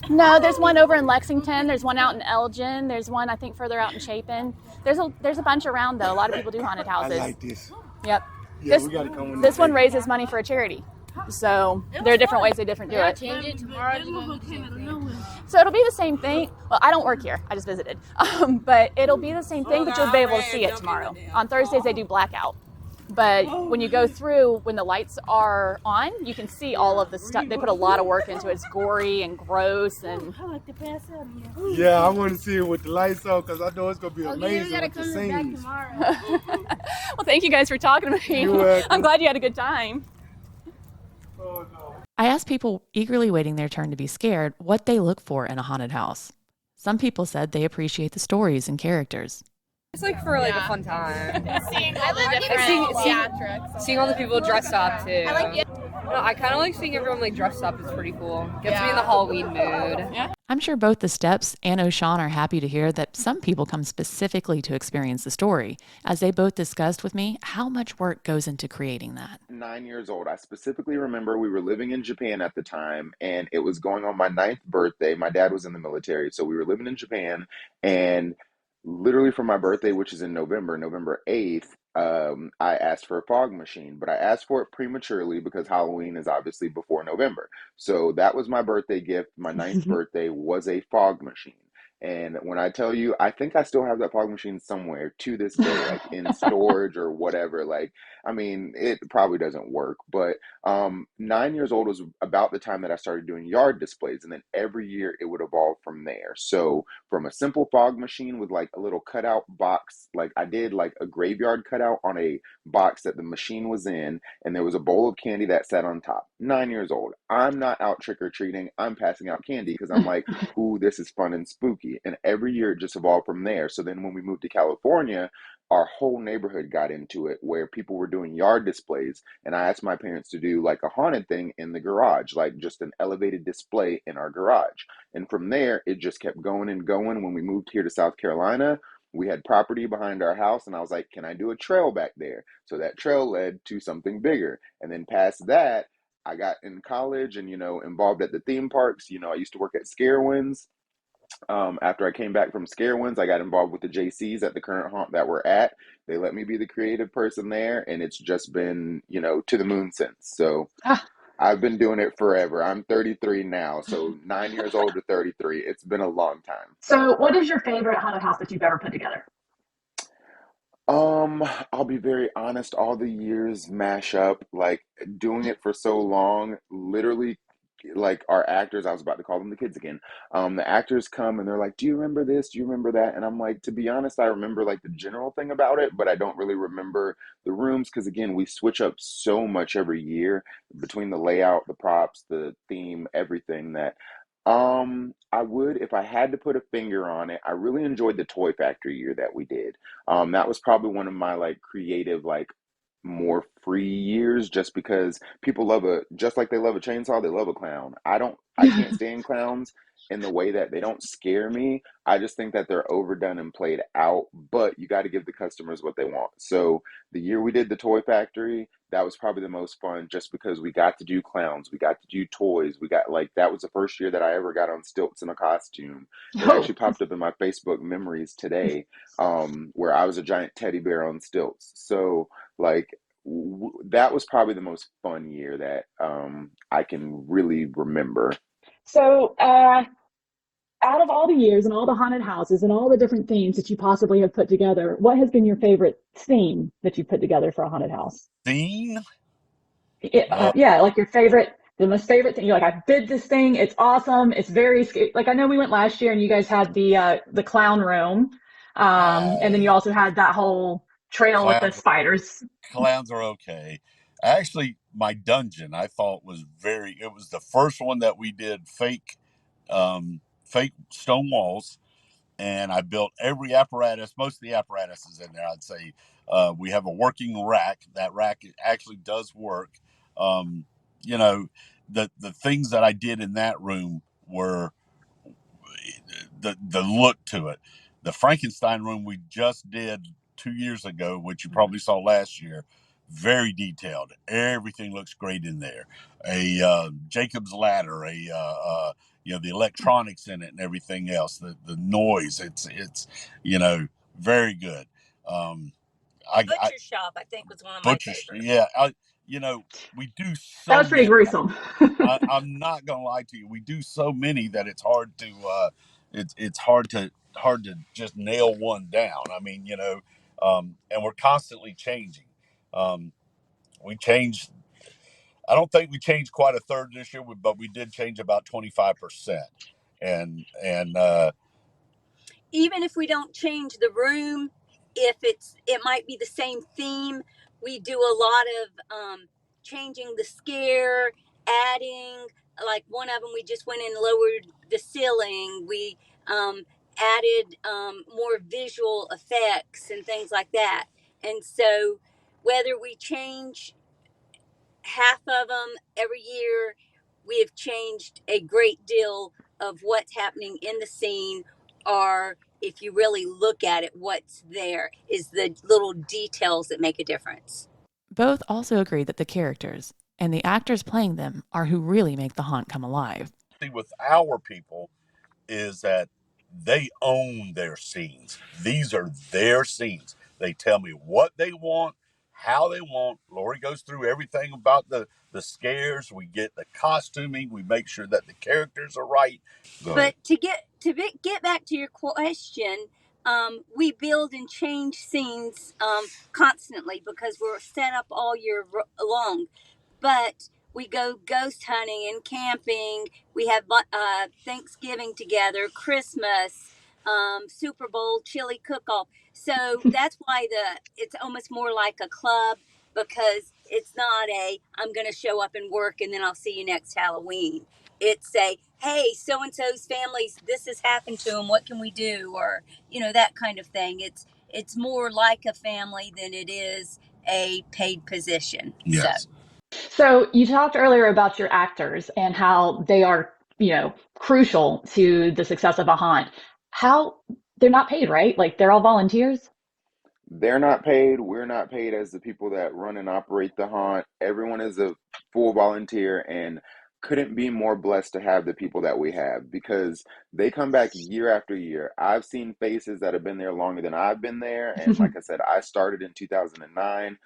No, there's one over in Lexington, there's one out in Elgin, there's one I think further out in Chapin. There's a bunch around though. A lot of people do haunted houses. I like this. Yep. Yeah, we gotta come in This one there. raises money for a charity. So there are different ways they do it. Change it tomorrow. So it'll be the same thing. Well, I don't work here. I just visited. But it'll be the same thing, but you'll be able to see it tomorrow. On Thursdays, they do blackout. But when you go through, when the lights are on, you can see all of the stuff. They put a lot of work into it. It's gory and gross. And Yeah, I want to see it with the lights on because I know it's going to be Okay, amazing we gotta with the come back scenes. tomorrow. well, thank you guys for talking to me. You're welcome. I'm glad you had a good time. I asked people eagerly waiting their turn to be scared what they look for in a haunted house. Some people said they appreciate the stories and characters. It's like for like a fun time. Seeing all the different theatrics. Seeing all the people dressed up too. I like it. No, I kind of like seeing everyone like dressed up. It's pretty cool. Gets me in the Halloween mood. Yeah. I'm sure both the Steps and O'Shawn are happy to hear that some people come specifically to experience the story, as they both discussed with me how much work goes into creating that. 9 years old. I specifically remember we were living in Japan at the time, and it was going on my 9th birthday. My dad was in the military, so we were living in Japan, and literally for my birthday, which is in November 8th, I asked for a fog machine, but I asked for it prematurely because Halloween is obviously before November. So that was my birthday gift. My 9th birthday was a fog machine. And when I tell you, I think I still have that fog machine somewhere to this day, like in storage or whatever. Like, I mean, it probably doesn't work, but 9 years old was about the time that I started doing yard displays. And then every year it would evolve from there. So from a simple fog machine with like a little cutout box, like I did like a graveyard cutout on a box that the machine was in, and there was a bowl of candy that sat on top. 9 years old. I'm not out trick-or-treating. I'm passing out candy because I'm like, ooh, this is fun and spooky. And every year it just evolved from there. So then when we moved to California, our whole neighborhood got into it where people were doing yard displays. And I asked my parents to do like a haunted thing in the garage, like just an elevated display in our garage. And from there, it just kept going and going. When we moved here to South Carolina, we had property behind our house, and I was like, can I do a trail back there? So that trail led to something bigger. And then past that, I got in college and, involved at the theme parks. I used to work at Scarewinds. After I came back from Scarewinds, I got involved with the Jaycees at the current haunt that we're at. They let me be the creative person there, and it's just been, to the moon since. So I've been doing it forever. I'm 33 now, so 9 years old to 33. It's been a long time. So what is your favorite haunted house that you've ever put together? I'll be very honest, all the years mash up, like doing it for so long, literally, like our actors, I was about to call them the kids again. The actors come and they're like, do you remember this? Do you remember that? And I'm like, to be honest, I remember like the general thing about it, but I don't really remember the rooms because again, we switch up so much every year between the layout, the props, the theme, everything that I would, if I had to put a finger on it, I really enjoyed the Toy Factory year that we did. That was probably one of my like creative, like more free years just because people just like they love a chainsaw, they love a clown. I can't stand clowns in the way that they don't scare me. I just think that they're overdone and played out, but you got to give the customers what they want. So the year we did the Toy Factory, that was probably the most fun just because we got to do clowns, we got to do toys, that was the first year that I ever got on stilts in a costume. It actually popped up in my Facebook memories today, where I was a giant teddy bear on stilts. So like that was probably the most fun year that I can really remember. So out of all the years and all the haunted houses and all the different themes that you possibly have put together, what has been your favorite theme that you put together for a haunted house? Theme? Yeah, like the most favorite thing. You're like, I did this thing. It's awesome. It's very scary. Like I know we went last year and you guys had the clown room, and then you also had that whole trail with the spiders. Clowns are okay. Actually, my dungeon I thought it was the first one that we did fake stone walls, and I built every apparatus, most of the apparatus is in there. I'd say we have a working rack. That rack actually does work. The things that I did in that room were the look to it. The Frankenstein room we just did 2 years ago, which you probably saw last year, very detailed. Everything looks great in there. A Jacob's ladder, the electronics in it and everything else, the noise. It's very good. Butcher Shop, I think, was one of my favorites. Yeah, we do so. That was pretty gruesome. I'm not gonna lie to you. We do so many that it's hard to just nail one down. I mean, and we're constantly changing. We changed. I don't think we changed quite a third this year, but we did change about 25%. And even if we don't change the room, if it might be the same theme, we do a lot of changing the scare adding, like one of them, we just went and lowered the ceiling. We added more visual effects and things like that. And so whether we change half of them every year, we have changed a great deal of what's happening in the scene, or if you really look at it, what's there is the little details that make a difference. Both also agree that the characters and the actors playing them are who really make the haunt come alive. See, with our people is that they own their scenes. These are their scenes. They tell me what they want, how they want. Lori goes through everything about the scares. We get the costuming. We make sure that the characters are right. But to get back to your question, we build and change scenes constantly because we're set up all year long. But we go ghost hunting and camping. We have Thanksgiving together, Christmas, Super Bowl, chili cook-off. So that's why it's almost more like a club, because it's not I'm going to show up and work and then I'll see you next Halloween. It's hey, so-and-so's families, this has happened to them. What can we do? Or, that kind of thing. It's more like a family than it is a paid position. Yes. So you talked earlier about your actors and how they are, crucial to the success of a haunt. How they're not paid, right? Like they're all volunteers? They're not paid. We're not paid as the people that run and operate the haunt. Everyone is a full volunteer and couldn't be more blessed to have the people that we have, because they come back year after year. I've seen faces that have been there longer than I've been there. And like I said, I started in 2009.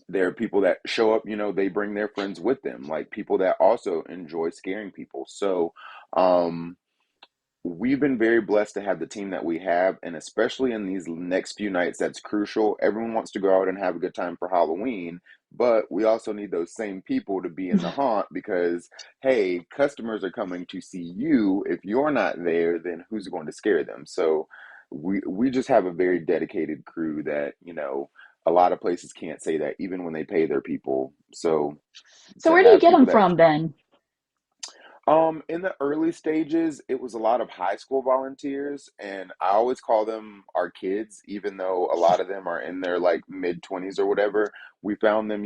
There are people that show up, they bring their friends with them, like people that also enjoy scaring people. So, we've been very blessed to have the team that we have, and especially in these next few nights, that's crucial. Everyone wants to go out and have a good time for Halloween, but we also need those same people to be in the haunt because, hey, customers are coming to see you. If you're not there, then who's going to scare them? So we just have a very dedicated crew that, a lot of places can't say that even when they pay their people. So where do you get them from then? In the early stages, it was a lot of high school volunteers, and I always call them our kids, even though a lot of them are in their like mid-20s or whatever. We found them,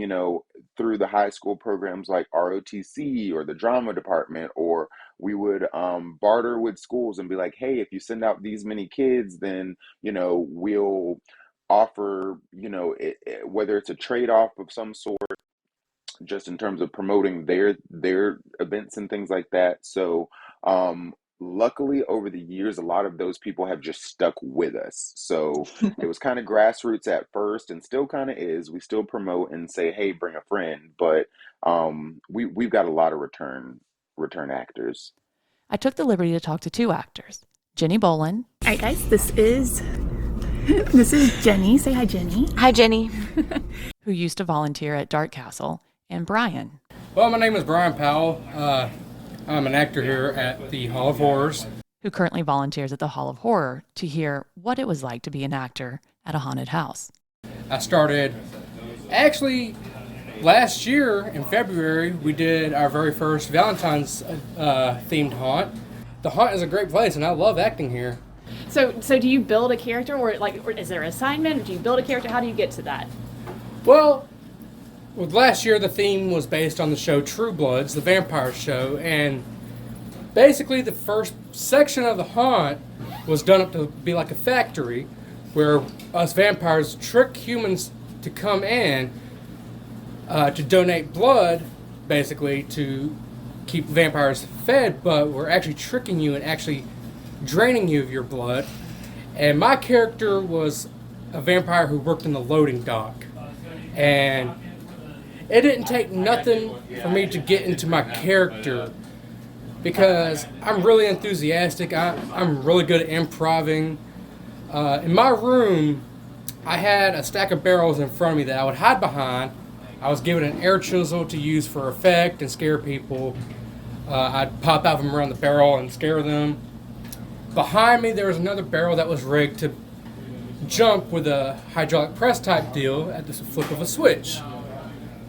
through the high school programs like ROTC or the drama department, or we would barter with schools and be like, hey, if you send out these many kids, then, we'll offer, whether it's a trade-off of some sort, just in terms of promoting their events and things like that. So luckily over the years, a lot of those people have just stuck with us. So it was kind of grassroots at first and still kind of is. We still promote and say, hey, bring a friend, but we've got a lot of return actors. I took the liberty to talk to two actors, Jenny Boland. All right, guys, this is Jenny. Say hi, Jenny. Hi, Jenny. Who used to volunteer at Dark Castle, and Brian. Well, my name is Brian Powell. I'm an actor here at the Hall of Horrors. Who currently volunteers at the Hall of Horror to hear what it was like to be an actor at a haunted house. I started, actually, last year in February, we did our very first Valentine's themed haunt. The haunt is a great place, and I love acting here. So do you build a character, or is there an assignment? Do you build a character? How do you get to that? Well, last year the theme was based on the show True Bloods, the vampire show, and basically the first section of the haunt was done up to be like a factory where us vampires trick humans to come in to donate blood, basically to keep vampires fed, but we're actually tricking you and actually draining you of your blood. And my character was a vampire who worked in the loading dock, and it didn't take nothing for me to get into my character because I'm really enthusiastic. I'm really good at improvising. In my room, I had a stack of barrels in front of me that I would hide behind. I was given an air chisel to use for effect and scare people. I'd pop out from around the barrel and scare them. Behind me, there was another barrel that was rigged to jump with a hydraulic press type deal at the flip of a switch.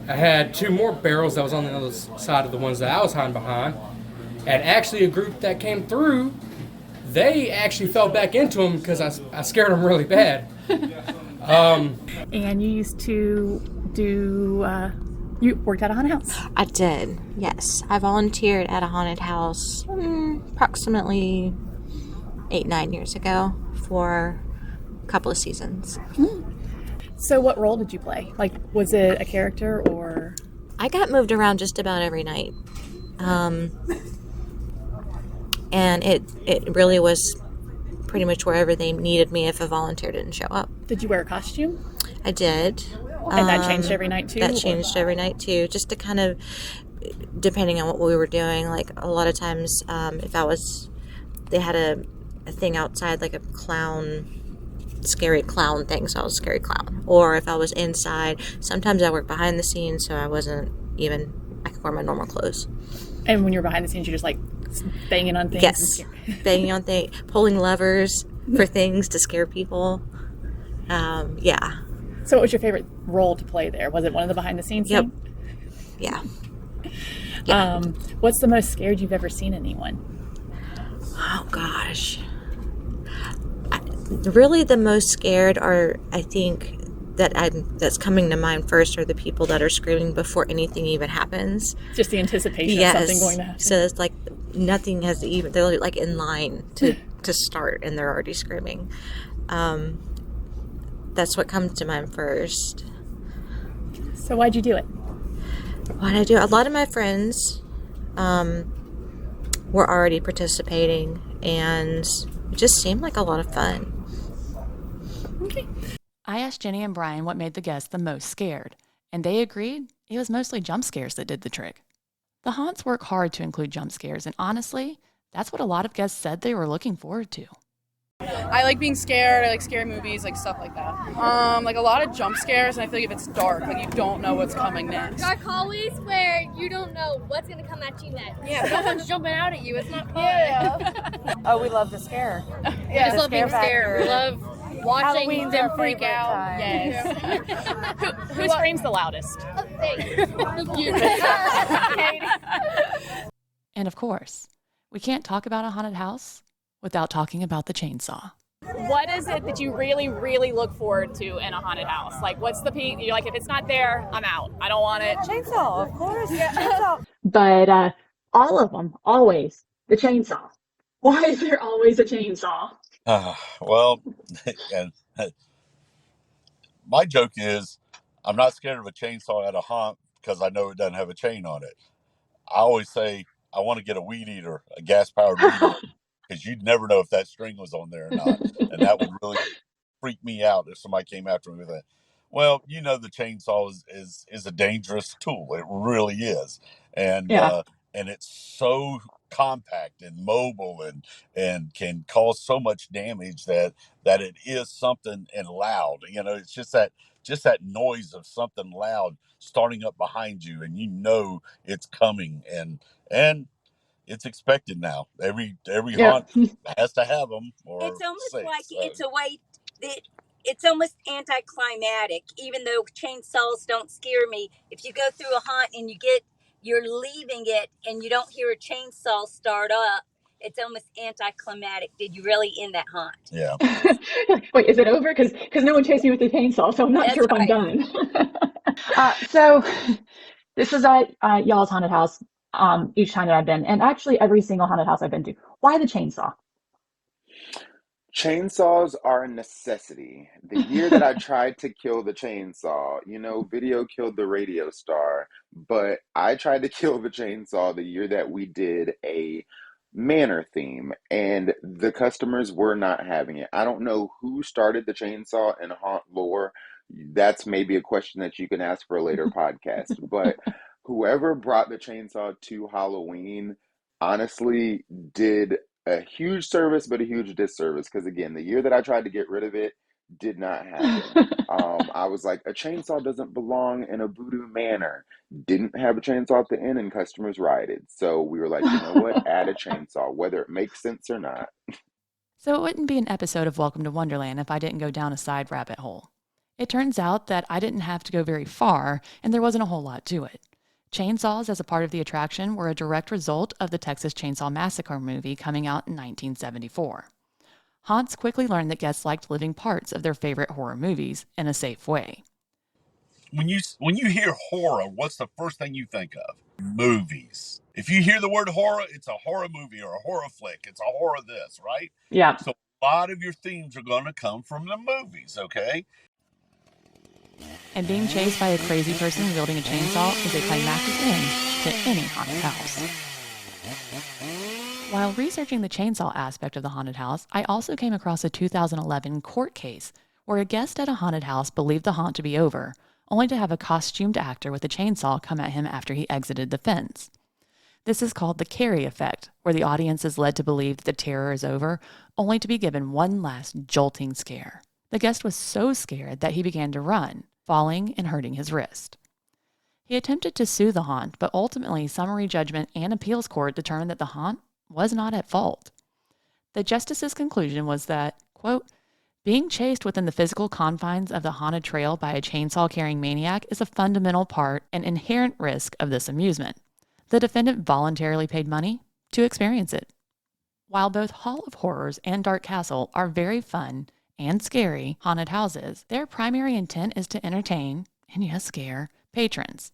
I had 2 more barrels that was on the other side of the ones that I was hiding behind. And actually a group that came through, they actually fell back into them because I scared them really bad. And you used to do, you worked at a haunted house? I did, yes. I volunteered at a haunted house approximately 8-9 years ago for a couple of seasons. So what role did you play? Like, was it a character or? I got moved around just about every night. And it really was pretty much wherever they needed me if a volunteer didn't show up. Did you wear a costume? I did. And that changed every night too? That changed every night too, just to kind of, depending on what we were doing. Like a lot of times, they had a thing outside, like a scary clown thing, so I was a scary clown. Or if I was inside, sometimes I worked behind the scenes, so I could wear my normal clothes. And when you're behind the scenes, you're just like banging on things? Yes, banging on things, pulling levers for things to scare people. Yeah. So what was your favorite role to play there? Was it one of the behind the scenes Yep. things? Yeah. What's the most scared you've ever seen anyone? Oh gosh. Really the most scared are, I think, that's coming to mind first are the people that are screaming before anything even happens. Just the anticipation of something going to happen. So it's like nothing has even, they're like in line to start and they're already screaming. That's what comes to mind first. So why'd you do it? Why'd I do it? A lot of my friends were already participating and it just seemed like a lot of fun. Okay. I asked Jenny and Brian what made the guests the most scared, and they agreed it was mostly jump scares that did the trick. The haunts work hard to include jump scares, and honestly, that's what a lot of guests said they were looking forward to. I like being scared. I like scary movies, like stuff like that. Like a lot of jump scares, and I feel like if it's dark, like you don't know what's coming next. Dark hallways where you don't know what's gonna come at you next. Yeah, someone's jumping out at you. It's not fun. Yeah. Oh, we love the scare. We just love being scared. We love watching Halloween's them our freak favorite out. time. Yes. Who screams the loudest? And of course, we can't talk about a haunted house without talking about the chainsaw. What is it that you really, really look forward to in a haunted house? Like, what's the peak? You're like, if it's not there, I'm out. I don't want it. Chainsaw, of course. Yeah. Chainsaw. But all of them, always, the chainsaw. Why is there always a chainsaw? Well, and my joke is I'm not scared of a chainsaw at a haunt because I know it doesn't have a chain on it. I always say I want to get a weed eater, a gas-powered weed eater, because you'd never know if that string was on there or not. And that would really freak me out if somebody came after me with that. Well, the chainsaw is a dangerous tool. It really is. And and it's so compact and mobile and can cause so much damage that it is something and loud. It's just that noise of something loud starting up behind you, and it's coming and it's expected now. Every haunt has to have them. It's almost it's a way that it's almost anticlimactic. Even though chainsaws don't scare me, if you go through a haunt and you're leaving it and you don't hear a chainsaw start up, it's almost anticlimactic. Did you really end that haunt? Yeah. Wait, is it over? Because no one chased me with the chainsaw, so I'm not sure if I'm done. So this is at y'all's haunted house each time that I've been, and actually every single haunted house I've been to. Why the chainsaw? Chainsaws are a necessity. The year that I tried to kill the chainsaw, video killed the radio star, but I tried to kill the chainsaw the year that we did a manor theme, and the customers were not having it. I don't know who started the chainsaw in haunt lore. That's maybe a question that you can ask for a later podcast, but whoever brought the chainsaw to Halloween honestly did a huge service, but a huge disservice. Because again, the year that I tried to get rid of it did not happen. I was like, a chainsaw doesn't belong in a voodoo manor. Didn't have a chainsaw at the end, and customers rioted. So we were like, you know what? Add a chainsaw, whether it makes sense or not. So it wouldn't be an episode of Welcome to Wonderland if I didn't go down a side rabbit hole. It turns out that I didn't have to go very far, and there wasn't a whole lot to it. Chainsaws as a part of the attraction were a direct result of the Texas Chainsaw Massacre movie coming out in 1974. Haunts quickly learned that guests liked living parts of their favorite horror movies in a safe way. When you hear horror, what's the first thing you think of? Movies. If you hear the word horror, it's a horror movie or a horror flick. It's a horror this, right? Yeah. So a lot of your themes are going to come from the movies, okay? And being chased by a crazy person wielding a chainsaw is a climactic end to any haunted house. While researching the chainsaw aspect of the haunted house, I also came across a 2011 court case where a guest at a haunted house believed the haunt to be over, only to have a costumed actor with a chainsaw come at him after he exited the fence. This is called the Carrie effect, where the audience is led to believe that the terror is over, only to be given one last jolting scare. The guest was so scared that he began to run, falling and hurting his wrist. He attempted to sue the haunt, but ultimately summary judgment and appeals court determined that the haunt was not at fault. The justice's conclusion was that, quote, being chased within the physical confines of the haunted trail by a chainsaw-carrying maniac is a fundamental part and inherent risk of this amusement. The defendant voluntarily paid money to experience it. While both Hall of Horrors and Dark Castle are very fun and scary haunted houses, their primary intent is to entertain, and yes, scare, patrons.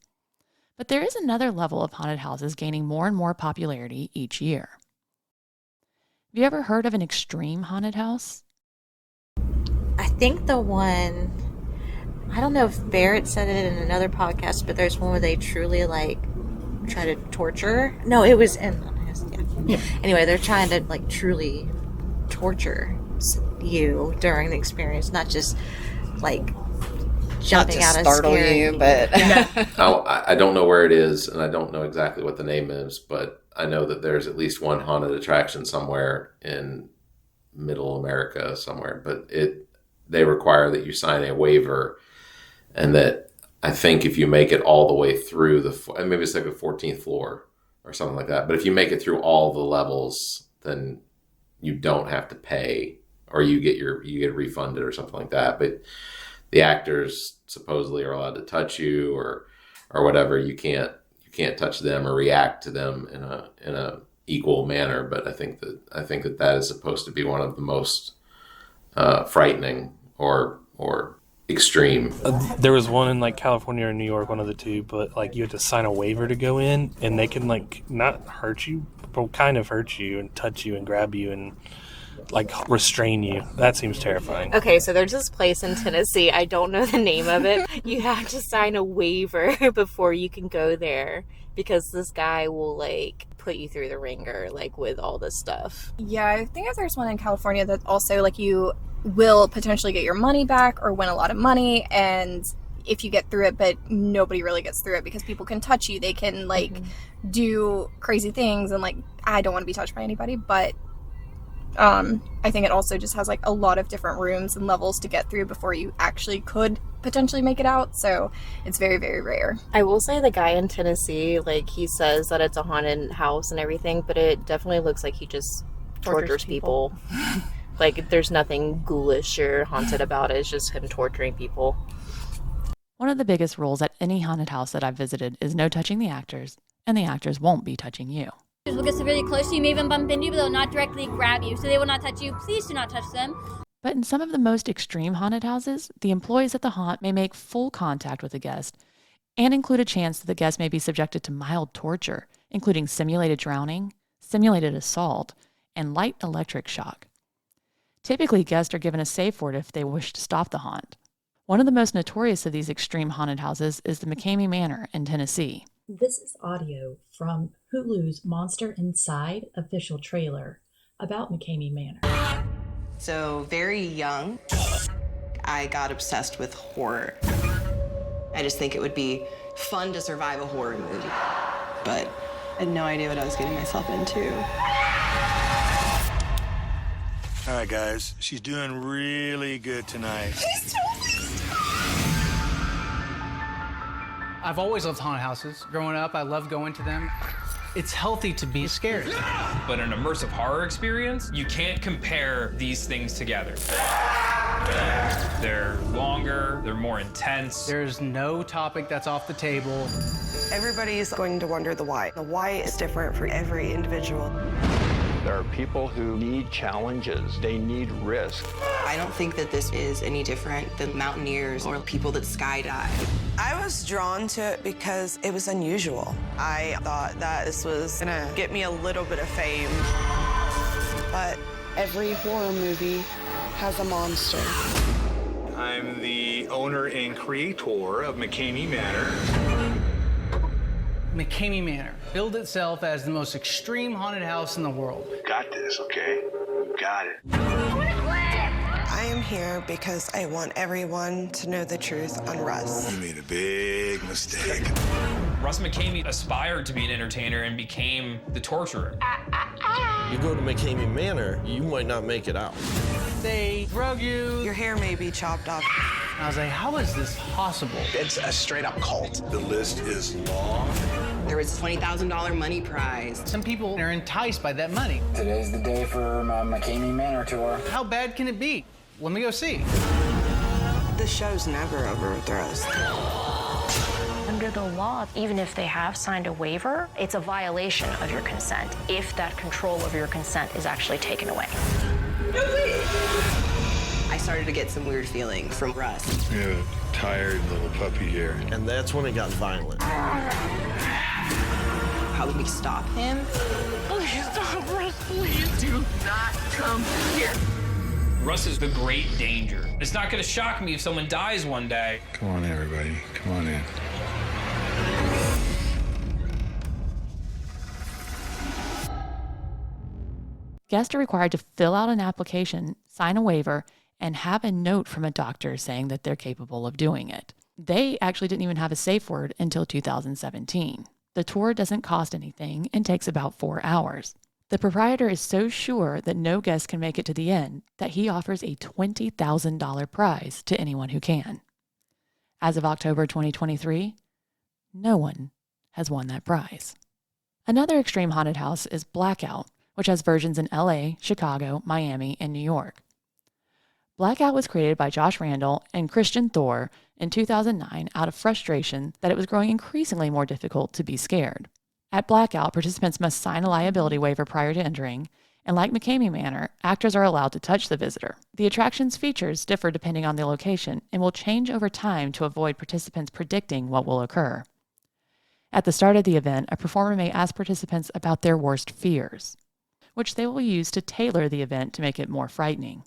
But there is another level of haunted houses gaining more and more popularity each year. Have you ever heard of an extreme haunted house? I think the one, I don't know if Barrett said it in another podcast, but there's one where they truly try to torture. No, it was in, yeah. Anyway, they're trying to truly torture you during the experience, not just jumping out of startle you, but I don't know where it is, and I don't know exactly what the name is, but I know that there's at least one haunted attraction somewhere in Middle America somewhere, but they require that you sign a waiver, and that I think if you make it all the way through maybe it's like the 14th floor or something like that, but if you make it through all the levels, then you don't have to pay, or you get refunded or something like that. But the actors supposedly are allowed to touch you or whatever. You can't touch them or react to them in a equal manner. But I think that is supposed to be one of the most frightening or extreme. There was one in California or New York, one of the two, but you had to sign a waiver to go in, and they can not hurt you, but kind of hurt you and touch you and grab you and restrain you. That seems terrifying. Okay, so there's this place in Tennessee. I don't know the name of it. You have to sign a waiver before you can go there, because this guy will put you through the ringer with all this stuff. Yeah, I think there's one in California that also you will potentially get your money back or win a lot of money, and if you get through it, but nobody really gets through it because people can touch you. They can do crazy things, and I don't want to be touched by anybody, but I think it also just has a lot of different rooms and levels to get through before you actually could potentially make it out. So it's very, very rare. I will say the guy in Tennessee, he says that it's a haunted house and everything, but it definitely looks like he just tortures people. There's nothing ghoulish or haunted about it. It's just him torturing people. One of the biggest rules at any haunted house that I've visited is no touching the actors, and the actors won't be touching you. Will get really close to you, may even bump into you, but they'll not directly grab you, so they will not touch you. Please do not touch them. But in some of the most extreme haunted houses, the employees at the haunt may make full contact with the guest and include a chance that the guest may be subjected to mild torture, including simulated drowning, simulated assault, and light electric shock. Typically, guests are given a safe word if they wish to stop the haunt. One of the most notorious of these extreme haunted houses is the McCamey Manor in Tennessee. This is audio from Hulu's Monster Inside official trailer about McCamey Manor. So very young, I got obsessed with horror. I just think it would be fun to survive a horror movie, but I had no idea what I was getting myself into. All right, guys, she's doing really good tonight. I've always loved haunted houses. Growing up, I loved going to them. It's healthy to be scared. But an immersive horror experience, you can't compare these things together. They're longer, they're more intense. There's no topic that's off the table. Everybody's going to wonder the why. The why is different for every individual. There are people who need challenges. They need risk. I don't think that this is any different than mountaineers or people that skydive. I was drawn to it because it was unusual. I thought that this was gonna get me a little bit of fame. But every horror movie has a monster. I'm the owner and creator of McCamey Manor. McCamey Manor billed itself as the most extreme haunted house in the world. Got this, okay? You got it. I am here because I want everyone to know the truth on Russ. You made a big mistake. Russ McCamey aspired to be an entertainer and became the torturer. You go to McCamey Manor, you might not make it out. They drug you. Your hair may be chopped off. I was like, how is this possible? It's a straight up cult. The list is long. There was a $20,000 money prize. Some people are enticed by that money. Today's the day for my McCamey Manor tour. How bad can it be? Let me go see. The show's never over with Russ. Under the law, even if they have signed a waiver, it's a violation of your consent if that control of your consent is actually taken away. I started to get some weird feelings from Russ. You have a tired little puppy here. And that's when it got violent. How would we stop him? Please stop, Russ. Please do not come here. Russ is the great danger. It's not going to shock me if someone dies one day. Come on, everybody. Come on in. Guests are required to fill out an application, sign a waiver, and have a note from a doctor saying that they're capable of doing it. They actually didn't even have a safe word until 2017. The tour doesn't cost anything and takes about 4 hours. The proprietor is so sure that no guest can make it to the end that he offers a $20,000 prize to anyone who can. As of October 2023, no one has won that prize. Another extreme haunted house is Blackout, which has versions in LA, Chicago, Miami, and New York. Blackout was created by Josh Randall and Christian Thor in 2009 out of frustration that it was growing increasingly more difficult to be scared. At Blackout, participants must sign a liability waiver prior to entering, and like McCamey Manor, actors are allowed to touch the visitor. The attraction's features differ depending on the location and will change over time to avoid participants predicting what will occur. At the start of the event, a performer may ask participants about their worst fears, which they will use to tailor the event to make it more frightening.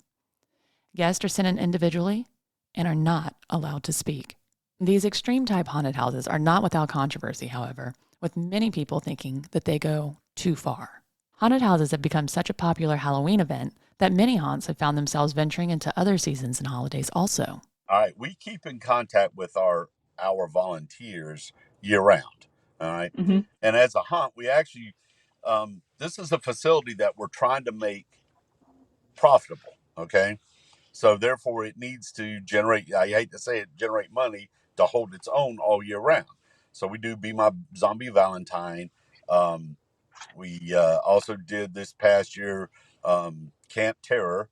Guests are sent in individually and are not allowed to speak. These extreme-type haunted houses are not without controversy, however, with many people thinking that they go too far. Haunted houses have become such a popular Halloween event that many haunts have found themselves venturing into other seasons and holidays also. All right, we keep in contact with our volunteers year round. All right, and as a haunt, we actually this is a facility that we're trying to make profitable. Okay, so therefore it needs to generate. I hate to say it, generate money to hold its own all year round. So we do Be My Zombie Valentine. We also did this past year Camp Terror,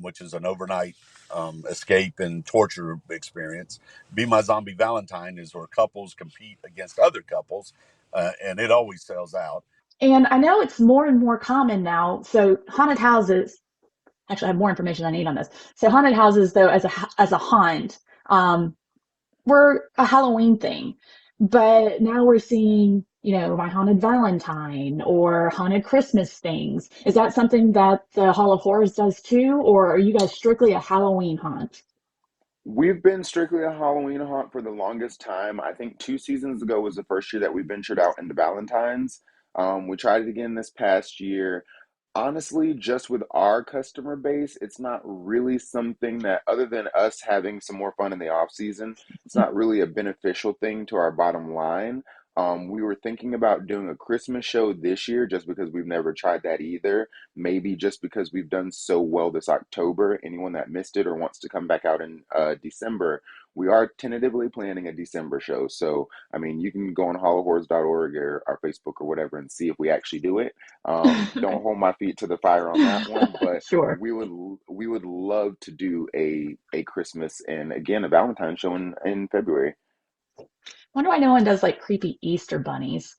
which is an overnight escape and torture experience. Be My Zombie Valentine is where couples compete against other couples, and it always sells out. And I know it's more and more common now. So haunted houses, actually I have more information I need on this. So haunted houses, though, as a haunt, were a Halloween thing. But now we're seeing, My Haunted Valentine or haunted Christmas things. Is that something that the Hall of Horrors does too? Or are you guys strictly a Halloween haunt? We've been strictly a Halloween haunt for the longest time. I think 2 seasons ago was the first year that we ventured out into Valentine's. We tried it again this past year. Honestly, just with our customer base, it's not really something that, other than us having some more fun in the off season, it's not really a beneficial thing to our bottom line. We were thinking about doing a Christmas show this year just because we've never tried that either. Maybe just because we've done so well this October. Anyone that missed it or wants to come back out in December, we are tentatively planning a December show. So, I mean, you can go on hallofhorrors.org or our Facebook or whatever and see if we actually do it. Don't hold my feet to the fire on that one, but Sure. we would love to do a Christmas and again a Valentine's show in February. Wonder why no one does like creepy Easter bunnies.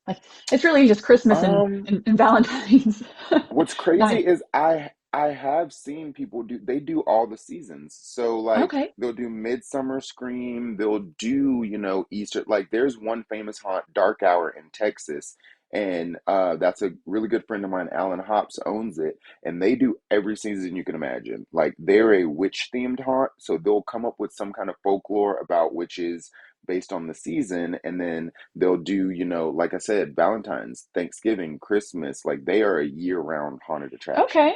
Like it's really just Christmas and Valentine's. What's crazy Night. is I have seen people they do all the seasons. So like Okay. they'll do Midsummer Scream, they'll do, Easter. Like there's one famous haunt, Dark Hour in Texas, and that's a really good friend of mine, Alan Hops, owns it, and they do every season you can imagine. Like they're a witch themed haunt, so they'll come up with some kind of folklore about witches based on the season, and then they'll do, like I said, Valentine's, Thanksgiving, Christmas. Like they are a year-round haunted attraction. Okay.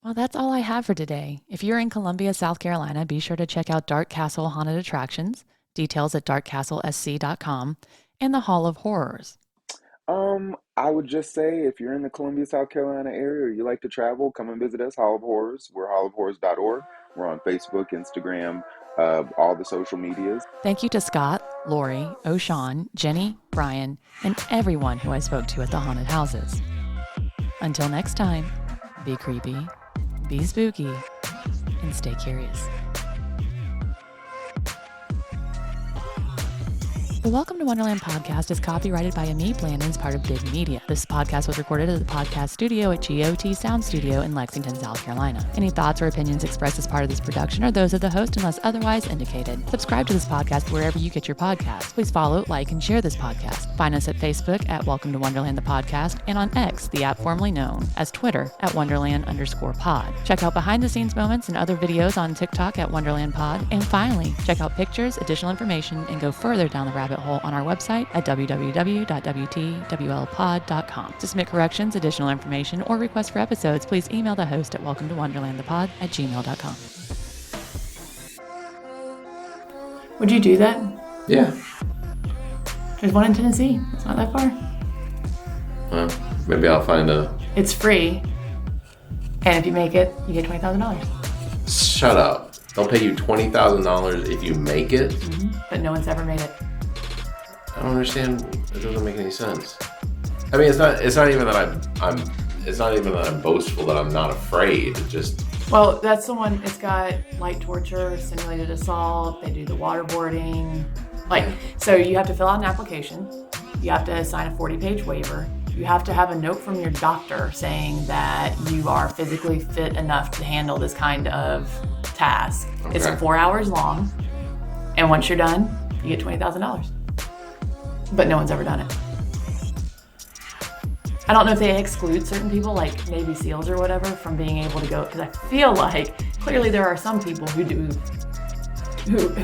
Well, that's all I have for today. If you're in Columbia, South Carolina, be sure to check out Dark Castle Haunted Attractions, details at darkcastlesc.com, and the Hall of Horrors. I would just say if you're in the Columbia, South Carolina area or you like to travel, come and visit us, Hall of Horrors. We're hallofhorrors.org. We're on Facebook, Instagram, all the social medias. Thank you to Scott, Lori, O'Shawn, Jenny, Brian, and everyone who I spoke to at the haunted houses. Until next time, be creepy, be spooky, and stay curious. The Welcome to Wonderland podcast is copyrighted by Amii and is part of Big Media. This podcast was recorded at the podcast studio at GOT Sound Studio in Lexington, South Carolina. Any thoughts or opinions expressed as part of this production are those of the host unless otherwise indicated. Subscribe to this podcast wherever you get your podcasts. Please follow, like, and share this podcast. Find us at Facebook at Welcome to Wonderland the Podcast and on X, the app formerly known as Twitter, at Wonderland_pod. Check out behind-the-scenes moments and other videos on TikTok at Wonderland Pod. And finally, check out pictures, additional information, and go further down the rabbit hole on our website at www.wtwlpod.com. To submit corrections, additional information, or requests for episodes, please email the host at welcometowonderlandthepod@gmail.com. Would you do that? Yeah. There's one in Tennessee. It's not that far. Well, maybe I'll find It's free. And if you make it, you get $20,000. Shut up. They'll pay you $20,000 if you make it? Mm-hmm. But no one's ever made it. I don't understand. It doesn't make any sense. I mean, it's not even that it's not even that I'm boastful, that I'm not afraid. It just... Well, that's the one. It's got light torture, simulated assault. They do the waterboarding. So you have to fill out an application. You have to sign a 40-page waiver. You have to have a note from your doctor saying that you are physically fit enough to handle this kind of task. Okay. It's 4 hours long. And once you're done, you get $20,000. But no one's ever done it. I don't know if they exclude certain people, like Navy SEALs or whatever, from being able to go, because I feel like clearly there are some people who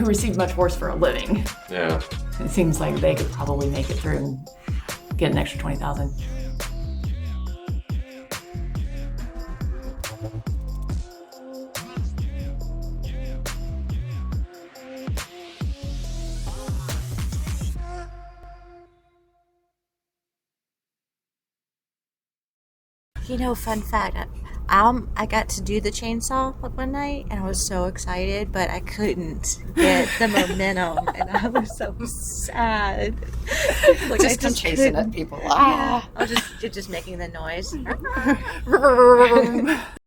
receive much worse for a living. Yeah. It seems like they could probably make it through and get an extra $20,000. Fun fact, I got to do the chainsaw one night and I was so excited, but I couldn't get the momentum and I was so sad. Just come chasing at people. Yeah, I was just making the noise.